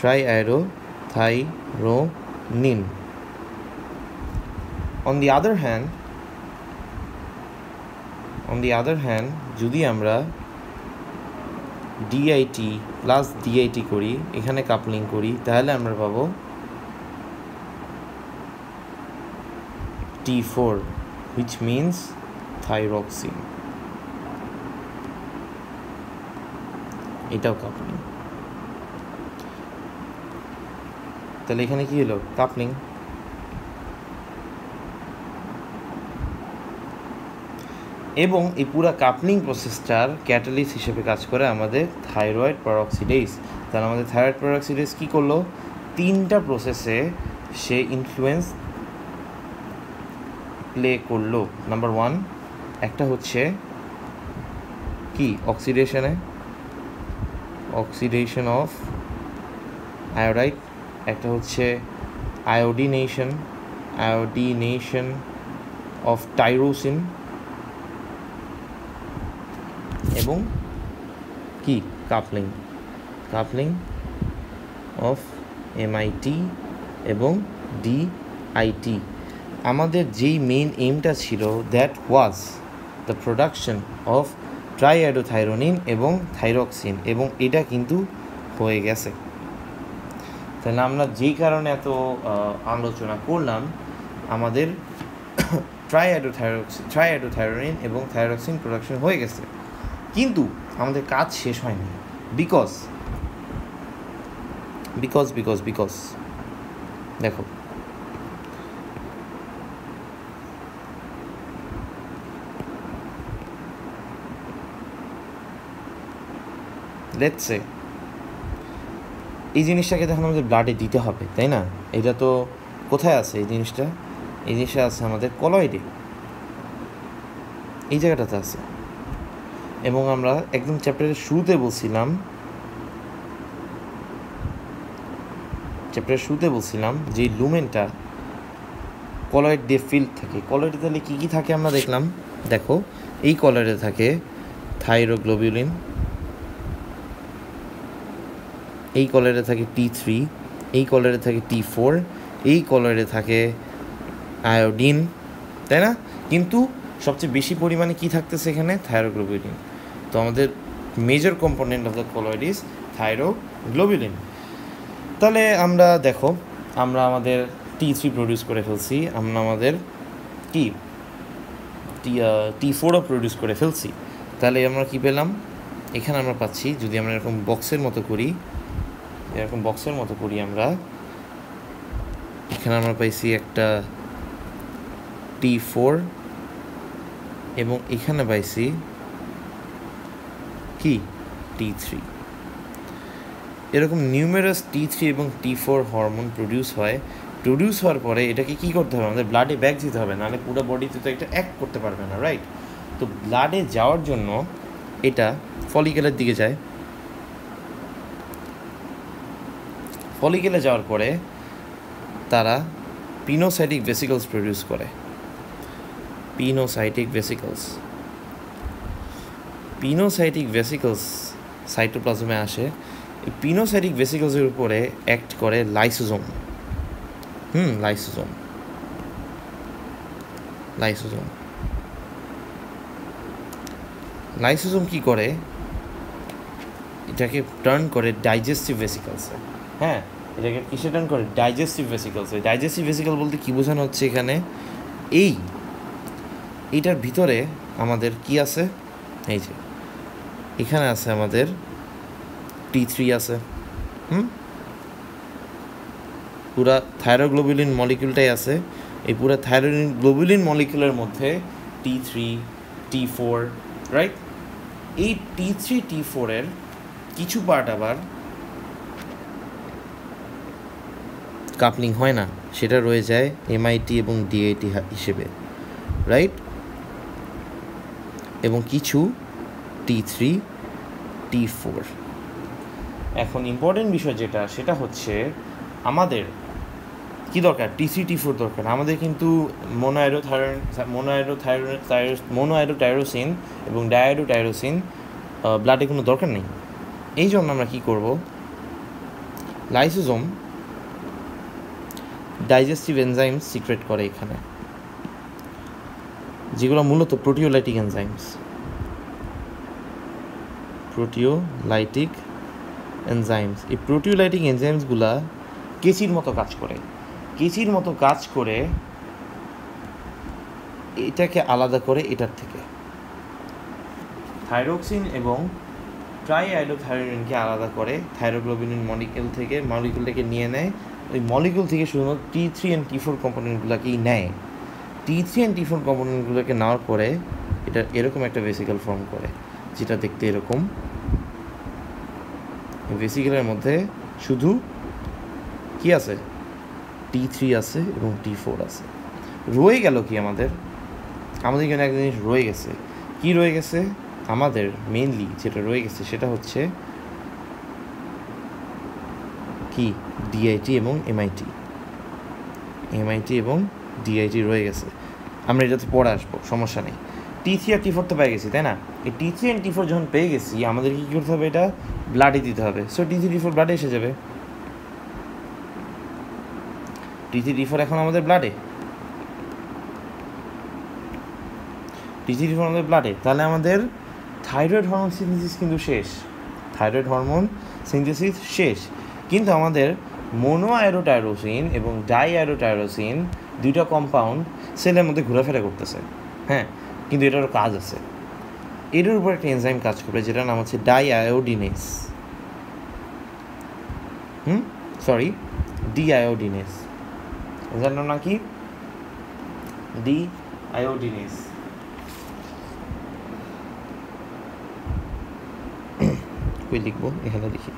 triiodothyronine on the other hand যদি আমরা DIT প্লাস DIT করি এখানে কাপলিং করি তাহলে আমরা পাবো T4 which means থাইরক্সিন এটাও কাপলিং তাহলে এখানে কি হলো কাপলিং এবং এই পুরো কাপলিং প্রসেসটার ক্যাটালিস্ট হিসেবে কাজ করে আমাদের থাইরয়েড পেরক্সিডেজ তাহলে আমাদের থাইরয়েড পেরক্সিডেজ কী করলো তিনটা প্রসেসে সে ইনফ্লুয়েন্স প্লে করলো নাম্বার 1 একটা হচ্ছে কি অক্সিডেশন অফ আয়োডাইড একটা হচ্ছে আয়োডিনেশন অফ টাইরোসিন এবং কি কাপলিং অফ MIT এবং DIT আমাদের যেই মেইন এইমটা ছিল that was the production of triiodothyronine এবং থাইরক্সিন এবং এটা কিন্তু হয়ে গেছে তাহলে আমরা যেই কারণে এত আলোচনা করলাম আমাদের ট্রাইআয়োডোথাইরোনিন এবং থাইরক্সিন প্রোডাকশন হয়ে গেছে কিন্তু আমাদের কাজ শেষ হয়নি বিকজ দেখো লেটস সে এই জিনিসটাকে তখন আমাদের ব্লাডে দিতে হবে তাই না এটা তো কোথায় আছে এই জিনিসটা আছে আমাদের কলয়েডে এই জায়গাটাতে আছে এবং আমরা একদম চ্যাপ্টারের শুরুতে বলছিলাম যে লুমেনটা কলয়েড দিয়ে ফিল্ড থাকে কলয়েডে তাহলে কী কী থাকে আমরা দেখলাম দেখো এই কলয়েডে থাকে থাইরোগ্লোবিউলিন এই কলয়েডে থাকে T3 এই কলয়েডে থাকে T4 এই কলয়েডে থাকে আয়োডিন তাই না কিন্তু সবচেয়ে বেশি পরিমাণে কি থাকতেছে এখানে থাইরোগ্লোবিউলিন তো আমাদের major component of the colloid is thyroglobulin তাহলে আমরা দেখো আমরা আমাদের T3 প্রডিউস করে ফেলছি, আমরা আমাদের কি T4ও প্রডিউস করে ফেলছি। তাহলে আমরা কি পেলাম, এখানে আমরা পাচ্ছি, যদি আমরা এরকম বক্সের মতো করি, আমরা এখানে আমরা পাইছি একটা T4 এবং এখানে পাইছি কি T3। এরকম নিউমেরাস T3 এবং T4 হরমোন প্রডিউস হওয়ার পরে এটাকে কি করতে হবে, আমাদের ব্লাডে ব্যাক দিতে হবে, নাহলে পুরো বডিতে তো এটা অ্যাক্ট করতে পারবে না, রাইট? তো ব্লাডে যাওয়ার জন্য এটা ফলিকেলের দিকে যায়, ফলিকেলে যাওয়ার পরে তারা পিনোসাইটিক ভেসিকলস প্রডিউস করে। পিনোসাইটিক ভেসিকলস সাইটোপ্লাজমে আসে। এই পিনোসাইটিক ভেসিকলসের উপরে অ্যাক্ট করে লাইসোজোম। লাইসোজোম কি করে, এটাকে টার্ন করে ডাইজেস্টিভ ভেসিকলসে। হ্যাঁ, এটাকে কিসে টার্ন করে, ডাইজেস্টিভ ভেসিকলসে। ডাইজেস্টিভ ভেসিকল বলতে কি বোঝানো হচ্ছে এখানে, এইটার ভিতরে আমাদের কি আছে, এই যে এখানে আছে আমাদের T3 আছে। পুরা থাইরোগ্লোবুলিন মলিকিউলটাই আছে। এই পুরা থাইরোগ্লোবুলিন মলিকিউলের মধ্যে T3 T4, রাইট? এই T3 T4 এর কিছু পার্ট আবার কাপলিং হয় না, সেটা রয়ে যায় MIT এবং DIT হিসেবে, রাইট? এবং কিছু T3 T4। এখন ইম্পর্টেন্ট বিষয় সেটা হচ্ছে আমাদের কি দরকার, T3 T4 দরকার। আমাদের কিন্তু মোনোআইডোটাইরোসিন এবং ডাইআইডোটাইরোসিন ব্লাডে কোনো দরকার নেই। এই জন্য আমরা কী করব, লাইসোজোম ডাইজেস্টিভ এনজাইমস সিক্রেট করে এখানে, যেগুলো মূলত প্রোটিওলাইটিক এনজাইমস। এই প্রোটিওলাইটিক এনজাইমসগুলা কেচির মতো কাজ করে এটাকে আলাদা করে এটার থেকে। থাইরোক্সিন এবং ট্রাইআইডোথাইরোইনকে আলাদা করে থাইরোগ্লোবিলিন মলিকিউলটাকে নিয়ে নেয়। ওই মলিকিউল থেকে শুধুমাত্র T3 and T4 কম্পোনেন্টগুলোকেই নেয়। T3 and T4 কম্পোনেন্টগুলোকে নেওয়ার পরে এটা এরকম একটা ভেসিকেল ফর্ম করে, যেটা দেখতে এরকম। ভেসিকেলের মধ্যে শুধু কি আছে, T3 আছে এবং T4 আছে। রয়ে গেল কি আমাদের এখানে একটা জিনিস রয়ে গেছে। কি রয়ে গেছে আমাদের, মেইনলি যেটা রয়ে গেছে সেটা হচ্ছে কি DIT এবং MIT এবং DIT রয়ে গেছে। আমরা এটাতে পরে আসবো, সমস্যা নেই। T3 আর T4 তো পেয়ে গেছি, তাই না? এই T3 and T4 যখন পেয়ে গেছি, আমাদের কী করতে হবে, এটা ব্লাডে দিতে হবে। সো T3 T4 ব্লাডে এসে যাবে। T3 T4 এখন আমাদের ব্লাডে, তাহলে আমাদের থাইরয়েড হরমোন সিনথেসিস শেষ। কিন্তু আমাদের মোনোআইডোটাইরোসিন এবং ডাইআইডোটাইরোসিন দুইটা কম্পাউন্ড সেলের মধ্যে ঘোরাফেরা করতেছে। হ্যাঁ, কিন্তু এটারও কাজ আছে। এটার উপর একটা এনজাইম কাজ করবে, যেটার নাম হচ্ছে ডিআয়োডিনেজ। এনজাইমটার নাম কি, ডিআয়োডিনেজ। কই লিখবো, এখানে লিখি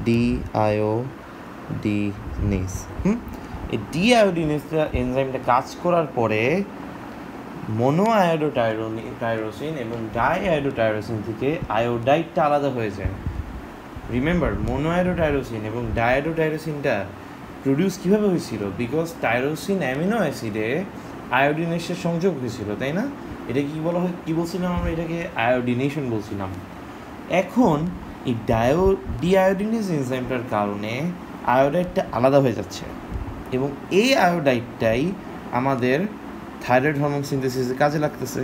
ডিআয়োডিনেজ। এই ডিআয়োডিনেজটা এনজাইমটা কাজ করার পরে মোনোআইডোটাইরোসিন এবং ডাইআইডোটাইরোসিন থেকে আয়োডাইডটা আলাদা হয়ে যায়। রিমেম্বার, মোনোআইডোটাইরোসিন এবং ডাইআইডোটাইরোসিনটা প্রডিউস কীভাবে হয়েছিল, বিকজ টাইরোসিন অ্যামিনো অ্যাসিডে আয়োডিনেসের সংযোগ হয়েছিল, তাই না? এটা কি বলা হয়, কী বলছিলাম আমরা, এটাকে আয়োডিনেশন বলছিলাম। এখন এই ডিআয়োডিনেজ এনজাইমটার কারণে আয়োডাইডটা আলাদা হয়ে যাচ্ছে, এবং এই আয়োডাইডটাই আমাদের থাইরয়েড হরমোন সিনথেসিসে কাজে লাগতেছে।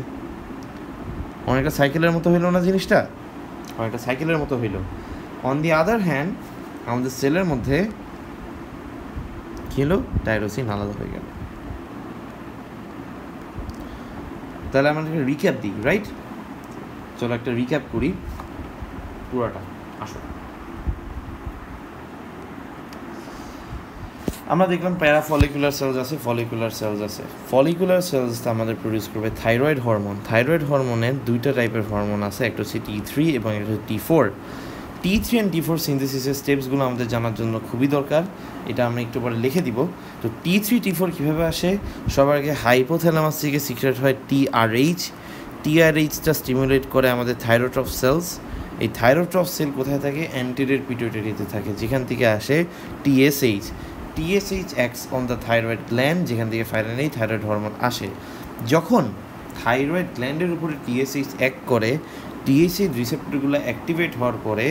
অনেকটা সাইকেলের মতো হইল না জিনিসটা, অন দি আদার হ্যান্ড আমাদের সেলের মধ্যে কি কী হলো, টাইরোসিন আলাদা হয়ে গেল। তাহলে আমরা একটা রিক্যাপ দিই, রাইট? চলো একটা রিক্যাপ করি পুরাটা। আসো, আমরা দেখলাম প্যারাফলিকুলার সেলস আছে, ফলিকুলার সেলস আছে। ফলিকুলার সেলস আমাদের প্রডিউস করবে থাইরয়েড হরমোন। থাইরয়েড হরমোনের দুইটা টাইপের হরমোন আছে, একটা হচ্ছে T3 এবং একটা হচ্ছে T4। T3 অ্যান্ড T4 সিনথেসিসের স্টেপসগুলো আমাদের জানার জন্য খুবই দরকার, এটা আমরা একটু পরে লিখে দিব। তো T3 T4 কীভাবে আসে? সবার আগে হাইপোথ্যালামাস থেকে সিক্রেট হয় TRH। TRHটা স্টিমুলেট করে আমাদের থাইরোট্রফ সেলস। এই থাইরোট্রফ সেল কোথায় থাকে? অ্যান্টেরিয়র পিটুইটারিতে থাকে, যেখান থেকে আসে TSH। TSH acts on the thyroid gland, যেখান থেকে ফাইনালি থাইরয়েড হরমোন আসে। যখন থাইরয়েড গ্ল্যান্ডের উপরে TSH অ্যাক্ট করে, TSH রিসেপ্টরগুলো অ্যাক্টিভেট হওয়ার পরে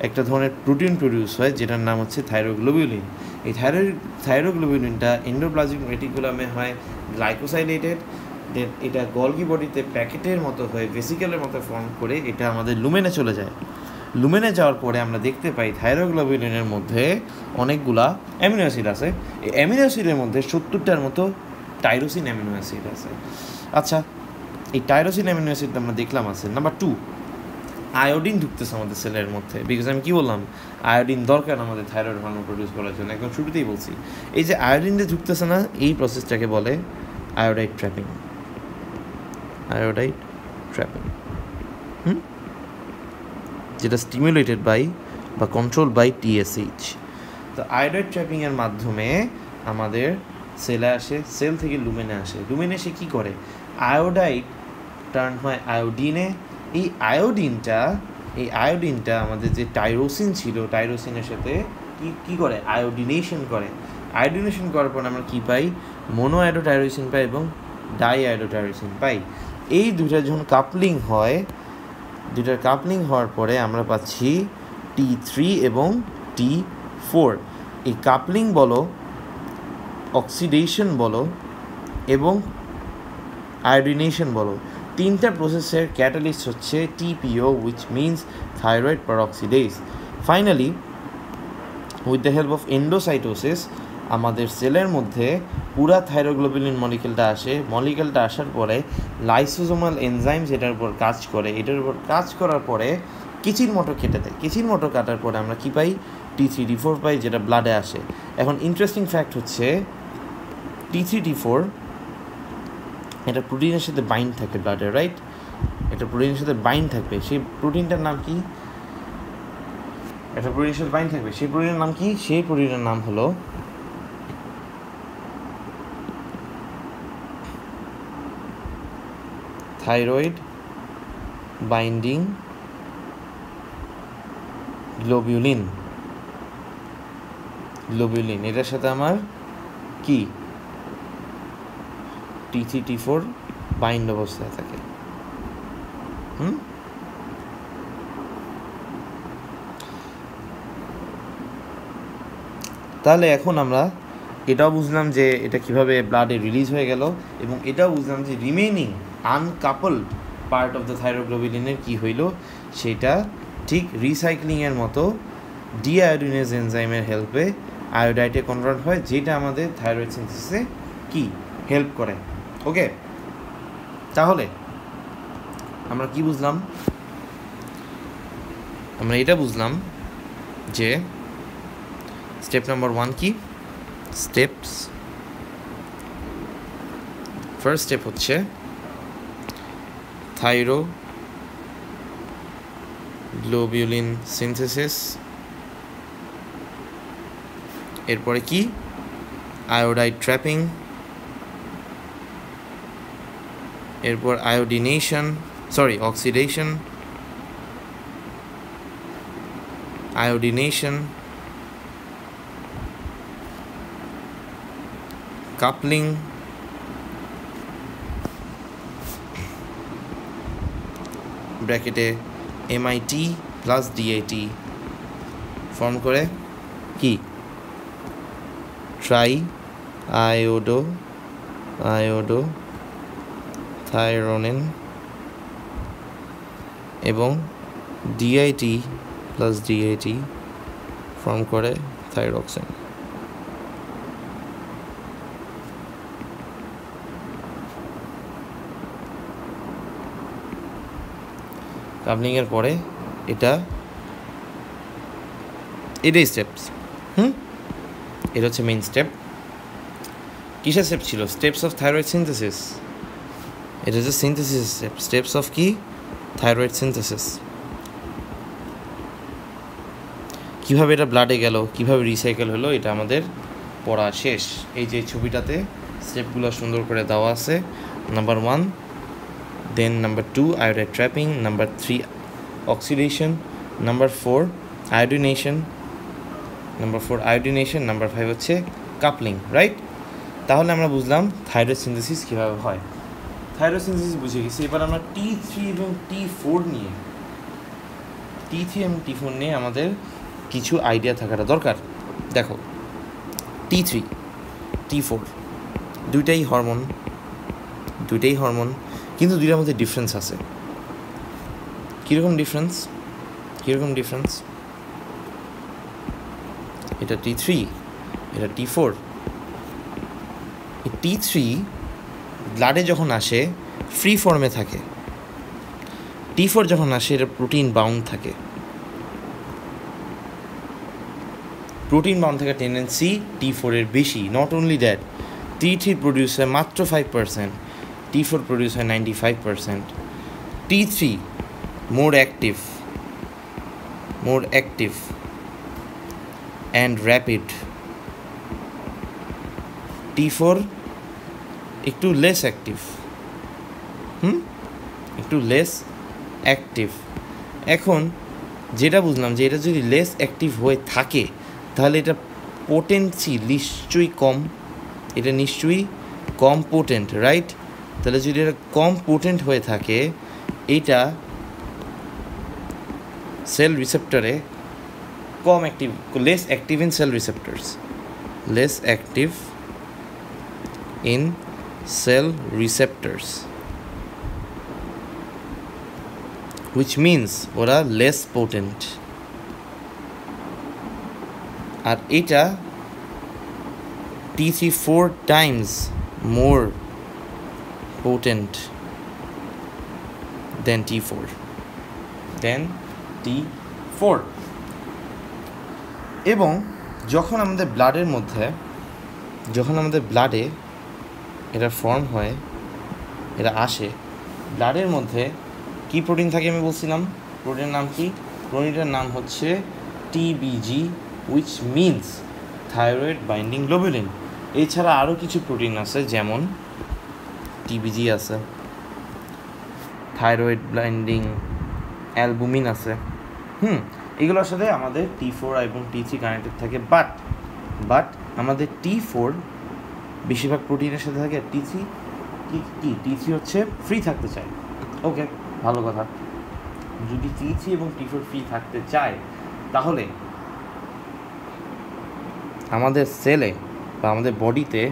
একটা ধরনের প্রোটিন প্রডিউস হয়, যেটার নাম হচ্ছে থাইরোগ্লোবিউলিন। এই থাইরোগ্লোবিউলিনটা এন্ডোপ্লাজমিক রেটিকুলামে হয় গ্লাইকোসাইলেটেড, দেন এটা গলগি বডিতে প্যাকেটের মতো হয়ে ভেসিকেলের মতো ফর্ম করে এটা আমাদের লুমেনে চলে যায়। লুমেনে যাওয়ার পরে আমরা দেখতে পাই থাইরোগ্লোবিউলিনের মধ্যে অনেকগুলা অ্যামিনো অ্যাসিড আছে। এই অ্যামিনো অ্যাসিডের মধ্যে 70টার মতো টাইরোসিন অ্যামিনো অ্যাসিড আছে। আচ্ছা, এই টাইরোসিন অ্যামিনো অ্যাসিড আমরা দেখলাম আছে। নাম্বার 2, আয়োডিন ঢুকতেছে আমাদের সেলের মধ্যে। বিকজ আমি কী বললাম, আয়োডিন দরকার আমাদের থাইরয়েড হরমোন প্রডিউস করার জন্য, একদম শুরুতেই বলছি। এই যে আয়োডিন যে ঢুকতেছে না, এই প্রসেসটাকে বলে আয়োডাইড ট্র্যাপিং। আয়োডাইড ট্র্যাপিং, যেটা স্টিমুলেটেড বাই বা কন্ট্রোল বাই TSH। তো আয়োডাইড ট্র্যাপিংয়ের মাধ্যমে আমাদের সেলে আসে, সেল থেকে লুমেনে আসে। লুমেনে এসে কী করে? আয়োডাইড টার্ন হয় আয়োডিনে। এই আয়োডিনটা আমাদের যে টাইরোসিন ছিল, টাইরোসিনের সাথে কী করে? আয়োডিনেশন করে। আয়োডিনেশন করার পর আমরা কী পাই? মোনো আয়োডোটাইরোসিন পাই এবং ডাই আয়োডোটাইরোসিন পাই। এই দুইটা যখন কাপলিং হয়, দুইটার কাপলিং হওয়ার পরে আমরা পাচ্ছি T3 এবং T4। এই কাপলিং বলো, অক্সিডেশন বলো এবং আয়োডিনেশন বলো, তিনটা প্রসেসের ক্যাটালিস্ট হচ্ছে TPO, which means thyroid peroxidase. Finally, with the help of endocytosis, আমাদের সেলের মধ্যে পুরা থাইরোগ্লোবিউলিন মলিকিউলটা আসে। মলিকিউলটা আসার পরে লাইসোজোমাল এনজাইম যেটার উপর কাজ করে, এটার উপর কাজ করার পরে কিচির মটো কেটে দেয়। কিচির মটো কাটার পরে আমরা কী পাই? T3 T4 পাই, যেটা ব্লাডে আসে। এখন ইন্টারেস্টিং ফ্যাক্ট হচ্ছে T3 T4 এটা প্রোটিনের সাথে বাইন্ড থাকে ব্লাডে, রাইট? এটা প্রোটিনের সাথে বাইন্ড থাকবে। সেই প্রোটিনটার নাম কি? এটা প্রোটিনের সাথে বাইন্ড থাকবে, সেই প্রোটিনের নাম কি? সেই প্রোটিনের নাম হলো থাইরয়েড বাইন্ডিং গ্লোবিউলিন। এটার সাথে আমার কি T3 T4 বাইন্ড অবস্থায় থাকে। তাহলে এখন আমরা এটাও বুঝলাম যে এটা কিভাবে ব্লাডে রিলিজ হয়ে গেল, এবং এটাও বুঝলাম যে রিমেইনিং আনকাপলড পার্ট অফ দ্য থাইরোগ্লোবিউলিনের কী হইল, সেটা ঠিক রিসাইক্লিংয়ের মতো ডিআয়োডিনেজ এনজাইমের হেল্পে আয়োডাইডে কনভার্ট হয়, যেটা আমাদের থাইরয়েড সিনথেসিসে কি হেল্প করে। ওকে, তাহলে আমরা কি বুঝলাম? আমরা এটা বুঝলাম যে স্টেপ নাম্বার 1 কি? স্টেপস, ফার্স্ট স্টেপ হচ্ছে থাইরোগ্লোবিউলিন সিনথেসিস। এরপরে কি? Iodide trapping. এরপর অক্সিডেশন, আয়োডিনেশন, কাপলিং, ব্র্যাকেটে MIT প্লাস DIT ফর্ম করে কি? ট্রাই আয়োডো থাইরোনিন, এবং DIT প্লাস DIT ফর্ম করে থাইরক্সিন। কাপলিংয়ের পরে এটাই স্টেপস। এটা হচ্ছে মেইন স্টেপ। কিসের স্টেপ ছিল? Steps of thyroid synthesis. এটা হচ্ছে সিনথেসিস স্টেপ। স্টেপস অফ কি? Thyroid synthesis. কীভাবে এটা ব্লাডে গেল, কীভাবে রিসাইকেল হলো, এটা আমাদের পড়া শেষ। এই যে ছবিটাতে স্টেপগুলো সুন্দর করে দেওয়া আছে। Number 1, then number 2 iodide trapping, number 3 oxidation, number 4 iodination, number 5 হচ্ছে কাপলিং, রাইট? তাহলে আমরা বুঝলাম থাইরয়েড সিনথেসিস কীভাবে হয়। থাইরয়েড সিনথেসিস বুঝে গেছি। এবার আমরা T3 এবং T4 নিয়ে আমাদের কিছু আইডিয়া থাকাটা দরকার। দেখো, T3 T4 দুইটাই হরমোন, কিন্তু দুইটার মধ্যে ডিফারেন্স আছে। কীরকম ডিফারেন্স? এটা T3, এটা T4। T3 ব্লাডে যখন আসে ফ্রি ফর্মে থাকে, T4 যখন আসে এটা প্রোটিন বাউন্ড থাকে। প্রোটিন বাউন্ড থাকার টেন্ডেন্সি T4 এর বেশি। Not only that, T3 produce হয় মাত্র 5%, T4 প্রডিউস হয় 95%। T3 more active and rapid, T4 একটু লেস অ্যাক্টিভ। এখন যেটা বুঝলাম যে এটা যদি লেস অ্যাক্টিভ হয়ে থাকে তাহলে এটা পোটেন্সি নিশ্চয়ই কম পোটেন্ট, রাইট? তাহলে যদি এটা কম পোটেন্ট হয়ে থাকে, এটা সেল রিসেপ্টরে less active in cell receptors, which means ওরা লেস পোটেন্ট। আর এটা T3 4 times more potent than T4. এবং যখন আমাদের ব্লাডে এটা ফর্ম হয়, এটা আসে, ব্লাডের মধ্যে কি প্রোটিন থাকে আমি বলছিলাম? প্রোটিনের নাম কি? প্রোটিনটার নাম হচ্ছে TBG, which means thyroid binding globulin. এছাড়া আরও কিছু প্রোটিন আছে, যেমন TBG আছে, থাইরয়েড বাইন্ডিং অ্যালবুমিন আছে। এগুলোর সাথে আমাদের T4 এবং T3 কানেক্টেড থাকে। বাট আমাদের T4 বেশিরভাগ প্রোটিনের সাথে থাকে, আর T3 হচ্ছে ফ্রি থাকতে চায়। ওকে, ভালো কথা। যদি T3 এবং T4 ফ্রি থাকতে চায়, তাহলে আমাদের সেলে বা আমাদের বডিতে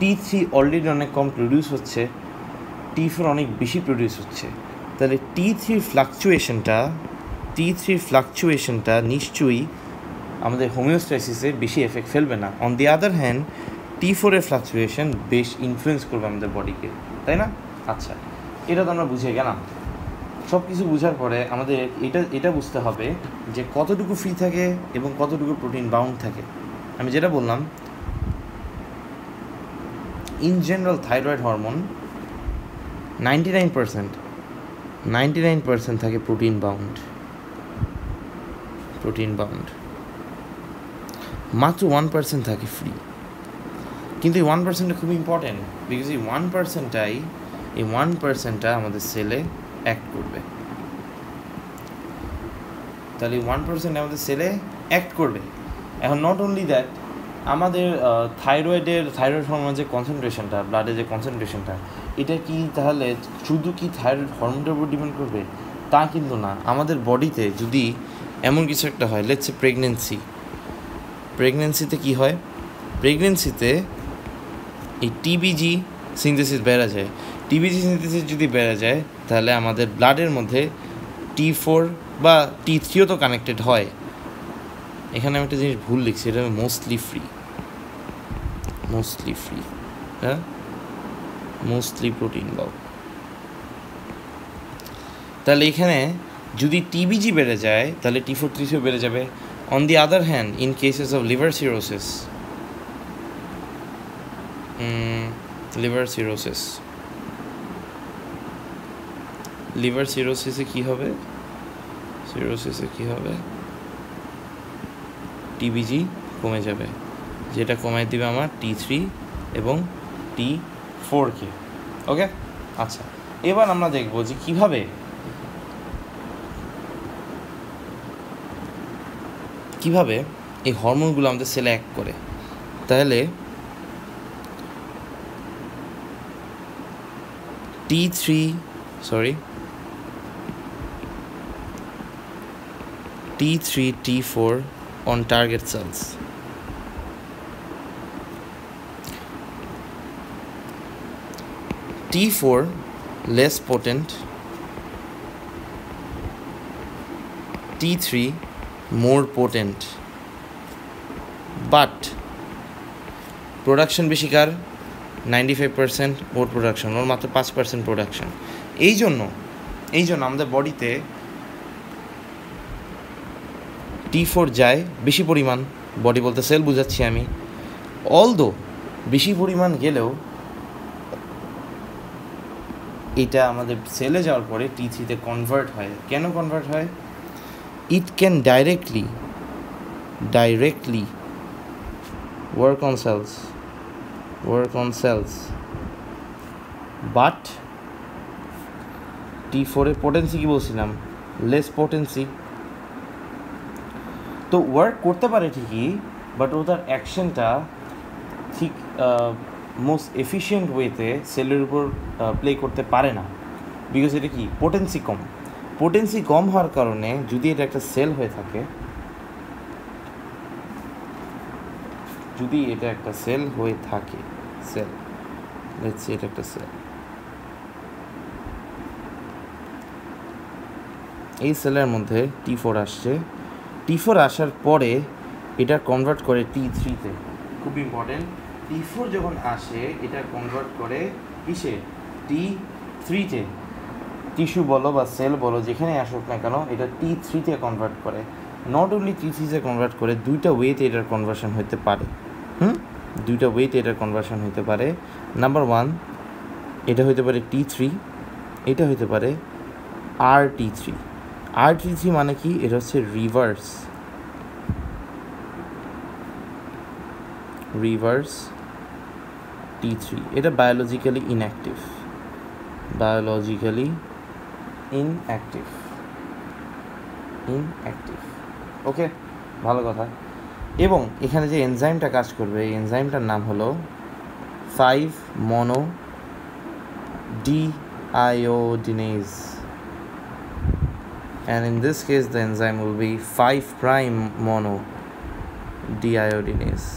T3 অলরেডি অনেক কম প্রডিউস হচ্ছে, T4 অনেক বেশি প্রডিউস হচ্ছে। তাহলে T3 ফ্লাকচুয়েশনটা নিশ্চয়ই আমাদের হোমিওস্ট্যাসিসে বেশি এফেক্ট ফেলবে না। On the other hand T4 এর ফ্লাকচুয়েশন বেশ ইনফ্লুয়েন্স করবে আমাদের বডিকে, তাই না? আচ্ছা, এটা তো আমরা বুঝে গেলাম। সব কিছু বোঝার পরে আমাদের এটা বুঝতে হবে যে কতটুকু ফ্রি থাকে এবং কতটুকু প্রোটিন বাউন্ড থাকে। আমি যেটা বললাম, ইন জেনারেল থাইরয়েড হরমোন 99% থাকে প্রোটিন বাউন্ড। মাত্র 1% থাকে ফ্রি। কিন্তু এই 1%টা খুব ইম্পর্টেন্ট, বিকজ এই 1%টা আমাদের সেলে অ্যাক্ট করবে। তাহলে 1% আমাদের সেলে অ্যাক্ট করবে। এখন নট অনলি দ্যাট, আমাদের থাইরয়েড হরমোনের যে কনসেন্ট্রেশনটা, ব্লাডের যে কনসেন্ট্রেশনটা, এটা কি তাহলে শুধু কি থাইরয়েড হরমোনের উপর ডিপেন্ড করবে? তা কিন্তু না। আমাদের বডিতে যদি এমন কিছু একটা হয়, লেটস সে প্রেগনেন্সিতে কি হয়? প্রেগনেন্সিতে এই টিবিজি সিনথেসিস বেড়ে যায়। টিবিজি সিনথেসিস যদি বেড়ে যায়, তাহলে আমাদের ব্লাডের মধ্যে T4 বা T3ও তো কানেক্টেড হয়। এখানে আমি একটা জিনিস ভুল লিখছি, এটা মোস্টলি ফ্রি, হ্যাঁ, মোস্টলি প্রোটিন বাউন্ড। তাহলে এখানে যদি টিবিজি বেড়ে যায় তাহলে T4 T3 বেড়ে যাবে। On the other hand, in cases of liver সিরোসিসে কী হবে? টিবিজি কমে যাবে, যেটা কমায় দিবে আমার T3 এবং T4-কে। ওকে, আচ্ছা, এবার আমরা দেখব যে কিভাবে এই হরমোনগুলো আমাদের সেলে অ্যাক্ট করে। তাহলে T3 T4 on target cells. T4 less potent, T3 more potent, but production বেশি কার? 95% ওর প্রোডাকশন, ওর মাত্র 5% প্রোডাকশন। এই জন্য আমাদের বডিতে T4 যায় বেশি পরিমাণ, বডি বলতে সেল বুঝাচ্ছি আমি। অলদো বেশি পরিমাণ গেলেও এটা আমাদের সেলে যাওয়ার পরে T3-তে কনভার্ট হয়। কেন কনভার্ট হয়? It can directly work on cells, but T4 এর পোটেন্সি কি বলছিলাম? Less potency. তো ওয়ার্ক করতে পারে ঠিকই, বাট ওটার অ্যাকশনটা ঠিক মোস্ট এফিশিয়েন্ট ওয়েতে সেলের উপর প্লে করতে পারে না, বিকজ এটা কি পোটেন্সি কম হওয়ার কারণে যদি এটা একটা সেল হয়ে থাকে, এটা একটা সেল, লেটস সে এটা একটা সেল, এই সেলের মধ্যে T4 আসছে। T4 আসার পরে এটা কনভার্ট করে T3-তে। খুব ইম্পর্টেন্ট, T4 যখন আসে এটা কনভার্ট করে কিসে? T3-তে। টিস্যু বলো বা সেল বলো, যেখানে আসুক না কেন, এটা T3-তে কনভার্ট করে। নট অনলি T3-তে কনভার্ট করে, দুইটা ওয়েতে এটার কনভার্সন হতে পারে। নাম্বার 1, এটা হতে পারে T3, এটা হতে পারে RT3 মানে কি? এটা হচ্ছে রিভার্স T3। এটা বায়োলজিক্যালি ইনঅ্যাক্টিভ। ওকে, ভালো কথা। এবং এখানে যে এনজাইমটা কাজ করবে, এই এনজাইমটার নাম হলো 5-mono-deiodinase, and in this case the enzyme will be 5'-mono-deiodinase.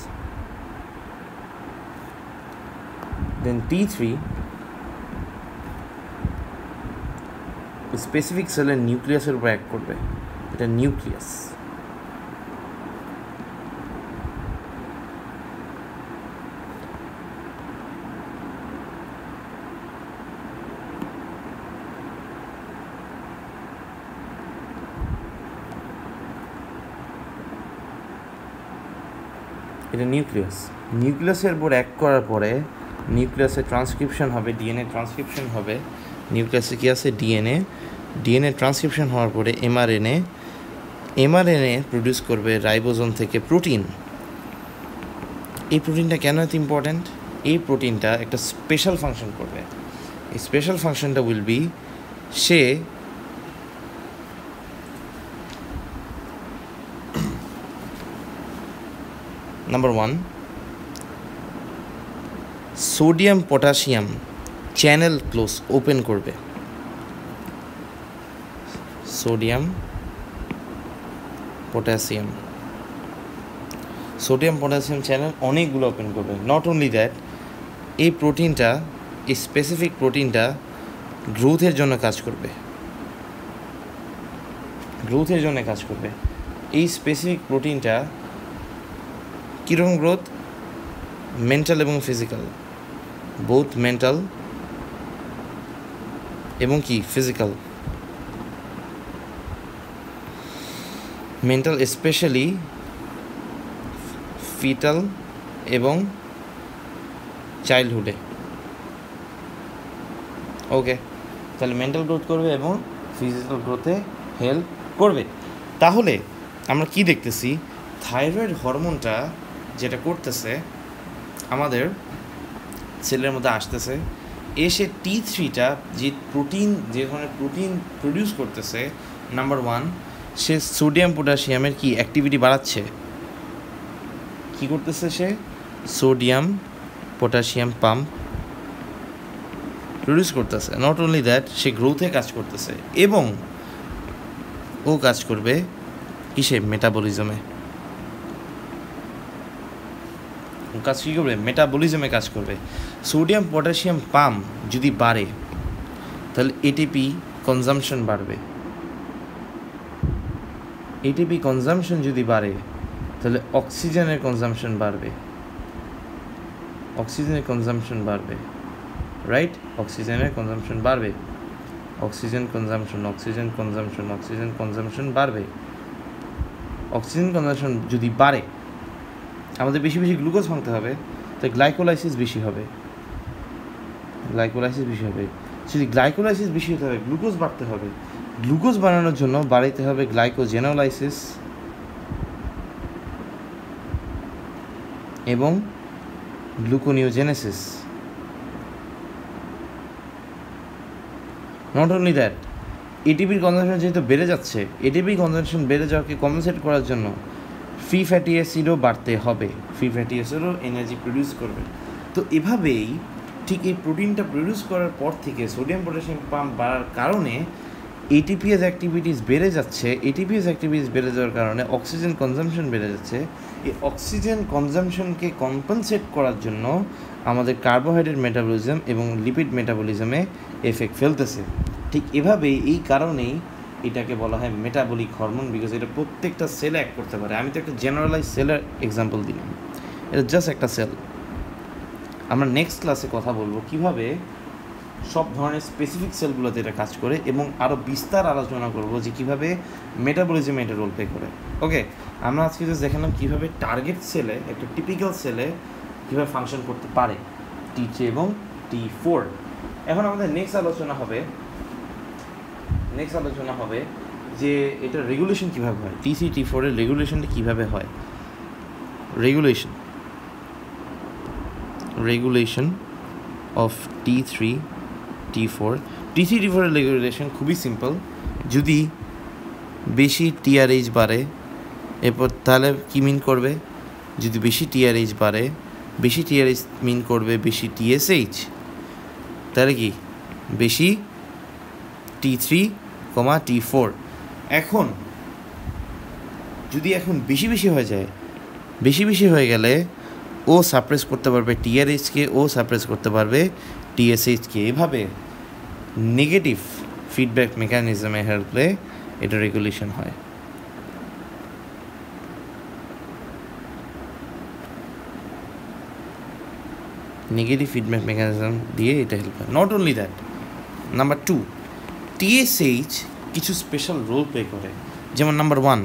Then T3 specific সেলের নিউক্লিয়াসের উপর অ্যাক্ট করবে। এটা নিউক্লিয়াস। নিউক্লিয়াসের উপর অ্যাক্ট করার পরে নিউক্লিয়াসে ট্রান্সক্রিপশন হবে, ডিএনএ ট্রান্সক্রিপশন হবে। নিউক্লিয়াসে কি আছে? ডিএনএ ট্রান্সক্রিপশন হওয়ার পরে এমআরএনএ প্রডিউস করবে রাইবোজোম থেকে প্রোটিন। এই প্রোটিনটা কেন এত ইম্পর্ট্যান্ট? এই প্রোটিনটা একটা স্পেশাল ফাংশন করবে। এই স্পেশাল ফাংশনটা will be, say number 1, sodium potassium channel open করবে। সোডিয়াম পটাশিয়াম চ্যানেল অনেকগুলো ওপেন করবে। নট অনলি দ্যাট, এই স্পেসিফিক প্রোটিনটা গ্রোথের জন্য কাজ করবে। এই স্পেসিফিক প্রোটিনটা কীরকম গ্রোথ? মেন্টাল এবং ফিজিক্যাল, বোথ মেন্টাল এবং কি ফিজিক্যাল। মেন্টাল স্পেশালি ফিটাল এবং চাইল্ডহুডে। ওকে, তাহলে মেন্টাল গ্রোথ করবে এবং ফিজিক্যাল গ্রোথে হেল্প করবে। তাহলে আমরা কি দেখতেছি, থাইরয়েড হরমোনটা যেটা করতেছে আমাদের সেলের মধ্যে আসতেছে, এসে T3টা যে ধরনের প্রোটিন প্রডিউস করতেছে, নাম্বার 1 সে সোডিয়াম পটাশিয়ামের কি অ্যাক্টিভিটি বাড়াচ্ছে। কি করতেছে সে? সোডিয়াম পটাশিয়াম পাম্প প্রডিউস করতেছে। নট অনলি দ্যাট, সে গ্রোথে কাজ করতেছে এবং ও কাজ করবে কিসে? মেটাবলিজমে। কাজ কী করবে? মেটাবলিজমে কাজ করবে। সোডিয়াম পটাশিয়াম পাম্প যদি বাড়ে তাহলে এটিপি কনজামশন বাড়বে। এটিপি কনজামশন যদি বাড়ে তাহলে অক্সিজেনের কনজামশন বাড়বে। অক্সিজেনের কনজামশন বাড়বে, রাইট? অক্সিজেনের কনজামশন বাড়বে। অক্সিজেন কনজামশন বাড়বে। অক্সিজেন কনজামশন যদি বাড়ে, আমাদের বেশি বেশি গ্লুকোজ ভাঙতে হবে, তাই গ্লাইকোলাইসিস বেশি হবে। যদি গ্লাইকোলাইসিস বেশি হতে হবে, গ্লুকোজ বাড়তে হবে। গ্লুকোজ বানানোর জন্য বাড়াইতে হবে গ্লাইকোজেনোলাইসিস এবং গ্লুকোনিওজেনেসিস। নট অনলি দ্যাট, এটিপির কনজামশন যেহেতু বেড়ে যাচ্ছে, এটিপি কনজামশন বেড়ে যাওয়াকে কম্পেনসেট করার জন্য ফ্রি ফ্যাটি অ্যাসিডও বাড়তে হবে। ফ্রি ফ্যাটি অ্যাসিডও এনার্জি প্রডিউস করবে। তো এভাবেই ঠিক এই প্রোটিনটা প্রডিউস করার পর থেকে সোডিয়াম পটাশিয়াম পাম্প বাড়ার কারণে এটিপিএস অ্যাক্টিভিটিস বেড়ে যাচ্ছে। এটিপিএস অ্যাক্টিভিটিস বেড়ে যাওয়ার কারণে অক্সিজেন কনজামশন বেড়ে যাচ্ছে। এই অক্সিজেন কনজামশনকে কম্পেনসেট করার জন্য আমাদের কার্বোহাইড্রেট মেটাবলিজম এবং লিপিড মেটাবলিজমে এফেক্ট ফেলতেছে। ঠিক এভাবেই এই কারণেই এটাকে বলা হয় মেটাবলিক হরমোন, বিকজ এটা প্রত্যেকটা সেলে অ্যাক্ট করতে পারে। আমি তো একটা জেনারেলাইজ সেলের এক্সাম্পল দিলাম, এটা জাস্ট একটা সেল। আমরা নেক্সট ক্লাসে কথা বলবো কীভাবে সব ধরনের স্পেসিফিক সেলগুলোতে এটা কাজ করে এবং আরও বিস্তার আলোচনা করব যে কীভাবে মেটাবলিজমে এটা রোল প্লে করে। ওকে, আমরা আজকে জাস্ট দেখালাম কীভাবে টার্গেট সেলে, একটা টিপিক্যাল সেলে কীভাবে ফাংশন করতে পারে T3 এবং T4। এখন আমাদের নেক্সট আলোচনা হবে যে এটা রেগুলেশন কীভাবে হয়, T3 T4 এর রেগুলেশনটা কীভাবে হয়। রেগুলেশন অফ T3 T4 এর রেগুলেশন খুবই সিম্পল। যদি বেশি TRH বাড়ে, এরপর তাহলে কী মিন করবে? যদি বেশি TRH বাড়ে, বেশি TRH মিন করবে বেশি TSH, তাহলে কি বেশি T3, T4। এখন যদি বেশি হয়ে যায়, বেশি হয়ে গেলে ও সাপ্রেস করতে পারবে TRHকে, ও সাপ্রেস করতে পারবে TSHকে। এভাবে নেগেটিভ ফিডব্যাক মেকানিজমে হেল্পে এটা রেগুলেশন হয়। নেগেটিভ ফিডব্যাক মেকানিজম দিয়ে এটা হেল্প হয়। Not only that, number 2, TSH কিছু স্পেশাল রোল প্লে করে। যেমন নাম্বার 1,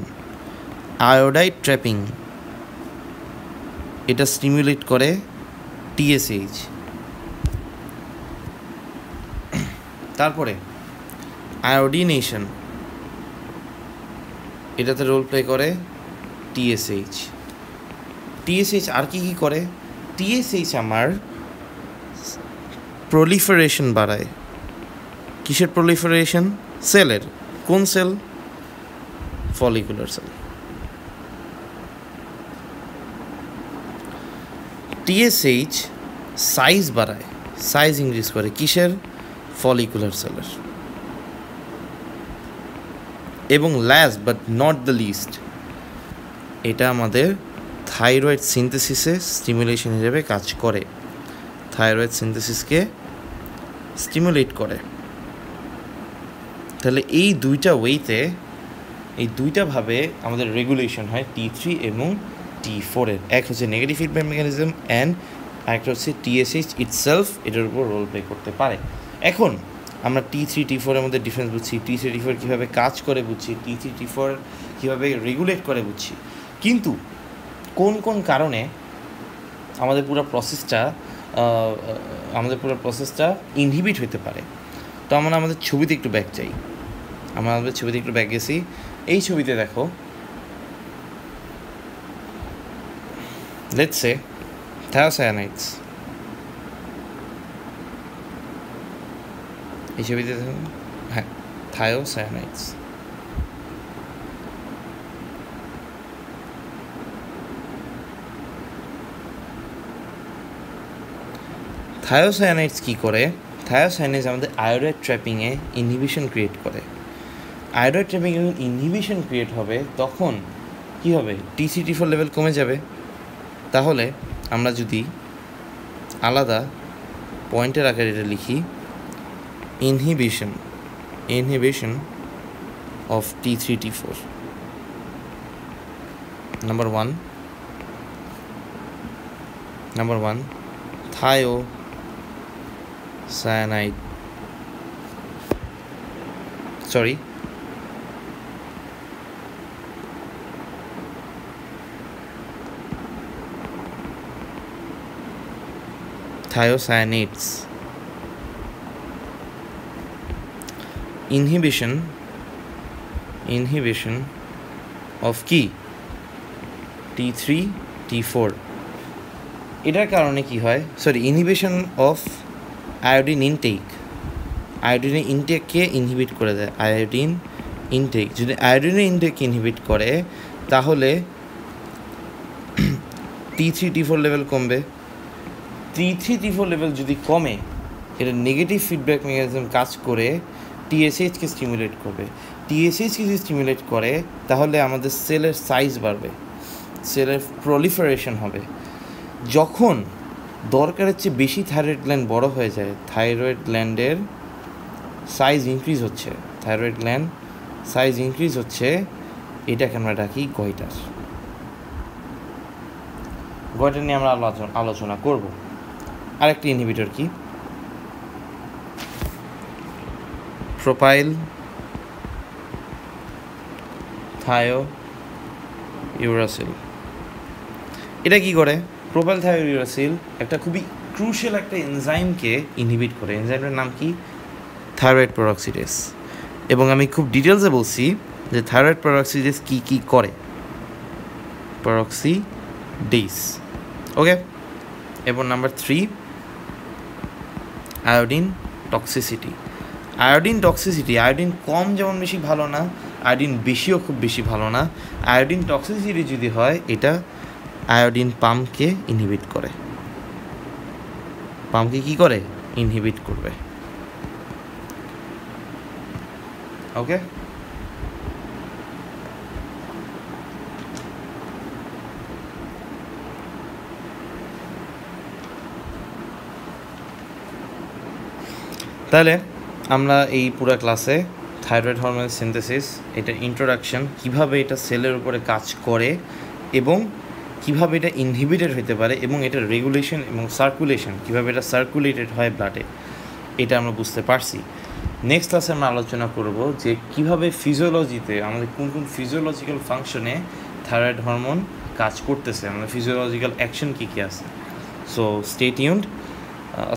আয়োডাইড ট্র্যাপিং, এটা স্টিমুলেট করে TSH। তারপরে আয়োডিনেশন, এটাতে রোল প্লে করে TSH। আর কি করে? TSH আমার প্রলিফারেশন বাড়ায়। কিসের প্রলিফারেশন? সেলের। কোন cell? Follicular cell. TSH size বাড়ায়, সাইজ ইনক্রিজ করে। কিসের? ফলিকুলার সেলের। এবং last but not the least, এটা আমাদের থাইরয়েড সিনথেসিসে স্টিমুলেশন হিসেবে কাজ করে। থাইরয়েড সিনথেসিসকে স্টিমুলেট করে। তাহলে এই দুইটা ওয়েতে, এই দুইটাভাবে আমাদের রেগুলেশন হয় T3 এবং T4 এর। এক হচ্ছে নেগেটিভ ফিডব্যাক মেকানিজম অ্যান্ড আরেকটা হচ্ছে TSH ইটসেলফ এটার উপর রোল প্লে করতে পারে। এখন আমরা T3 T4 এর মধ্যে ডিফারেন্স বুঝছি, T3 T4 কীভাবে কাজ করে বুঝছি, T3 T4 কীভাবে রেগুলেট করে বুঝছি, কিন্তু কোন কোন কারণে আমাদের পুরো প্রসেসটা ইনহিবিট হতে পারে। তো আমরা আমাদের ছবিতে একটু ব্যাক চাই, আমরা আমাদের ছবিতে একটু ব্যাক গেছি। এই ছবিতে দেখো, লেটস সে থায়োসায়ানাইডস, এই ছবিতে দেখো, হ্যাঁ থায়োসায়ানাইডস। থায়োসায়ানাইডস কী করে? থায়োসায়ানাইডস আমাদের আয়োডাইড ট্র্যাপিংয়ে ইনহিবিশন ক্রিয়েট করে। আয়োডাইড ট্র্যাপিং যখন ইনহিবিশন ক্রিয়েট হবে তখন কী হবে? TC/T4 লেভেল কমে যাবে। তাহলে আমরা যদি আলাদা পয়েন্টের আকারে এটা লিখি, inhibition of T3/T4, number one thiocyanate, thiocyanate inhibition of কি T3/T4। এটার কারণে কি হয়? ইনহিবিশন অফ আয়োডিন আয়োডিনের ইনটেককে ইনহিবিট করে দেয়। আয়োডিন ইনটেক, যদি আয়োডিনের ইনটেক ইনহিবিট করে তাহলে T3/T4 লেভেল কমবে। T3/T4 লেভেল যদি কমে, এটা নেগেটিভ ফিডব্যাক মেকানিজম কাজ করে TSH-কে স্টিমুলেট করবে। TSH-কে যদি স্টিমুলেট করে তাহলে আমাদের সেলের সাইজ বাড়বে, সেলের প্রলিফারেশন হবে। যখন দরকারের চেয়ে বেশি থাইরয়েড গ্ল্যান্ড বড় হয়ে যায়, থাইরয়েড গ্ল্যান্ডের সাইজ ইনক্রিজ হচ্ছে, এটাকে আমরা ডাকি গয়টার নিয়ে আমরা আলোচনা করব। আরেকটি ইনহিবিটর কি? প্রোপাইল থায়োইউরাসিল। এটা কি করে? প্রোপাইল থায়োইউরাসিল একটা খুবই ক্রুশিয়াল একটা এনজাইমকে ইনহিবিট করে। এনজাইমের নাম কি? থাইরয়েড পেরক্সিডেজ। এবং আমি খুব ডিটেলসে বলছি যে থাইরয়েড পেরক্সিডেজ কি করে। পেরক্সিডেজ, ওকে। এবার নাম্বার 3, আয়োডিন টক্সিসিটি। আয়োডিন কম যেমন বেশি ভালো না, আয়োডিন বেশিও খুব বেশি ভালো না। আয়োডিন টক্সিসিটি যদি হয়, এটা আয়োডিন পাম্পকে ইনহিবিট করে। পাম্পকে কি করে? ইনহিবিট করবে, ওকে। তাহলে আমরা এই পুরো ক্লাসে থাইরয়েড হরমোন সিনথেসিস, এটা ইন্ট্রোডাকশন, কিভাবে এটা সেলের উপরে কাজ করে এবং কিভাবে এটা ইনহিবিটেড হতে পারে, এবং এটা রেগুলেশন এবং সার্কুলেশন, কিভাবে এটা সার্কুলেটেড হয় ব্লাডে, এটা আমরা বুঝতে পারছি। নেক্সট ক্লাসে আমরা আলোচনা করব যে কিভাবে ফিজিওলজিতে আমাদের কোন ফিজিওলজিক্যাল ফাংশনে থাইরয়েড হরমোন কাজ করতেছে, আমাদের ফিজিওলজিক্যাল অ্যাকশন কী আছে। So stay tuned.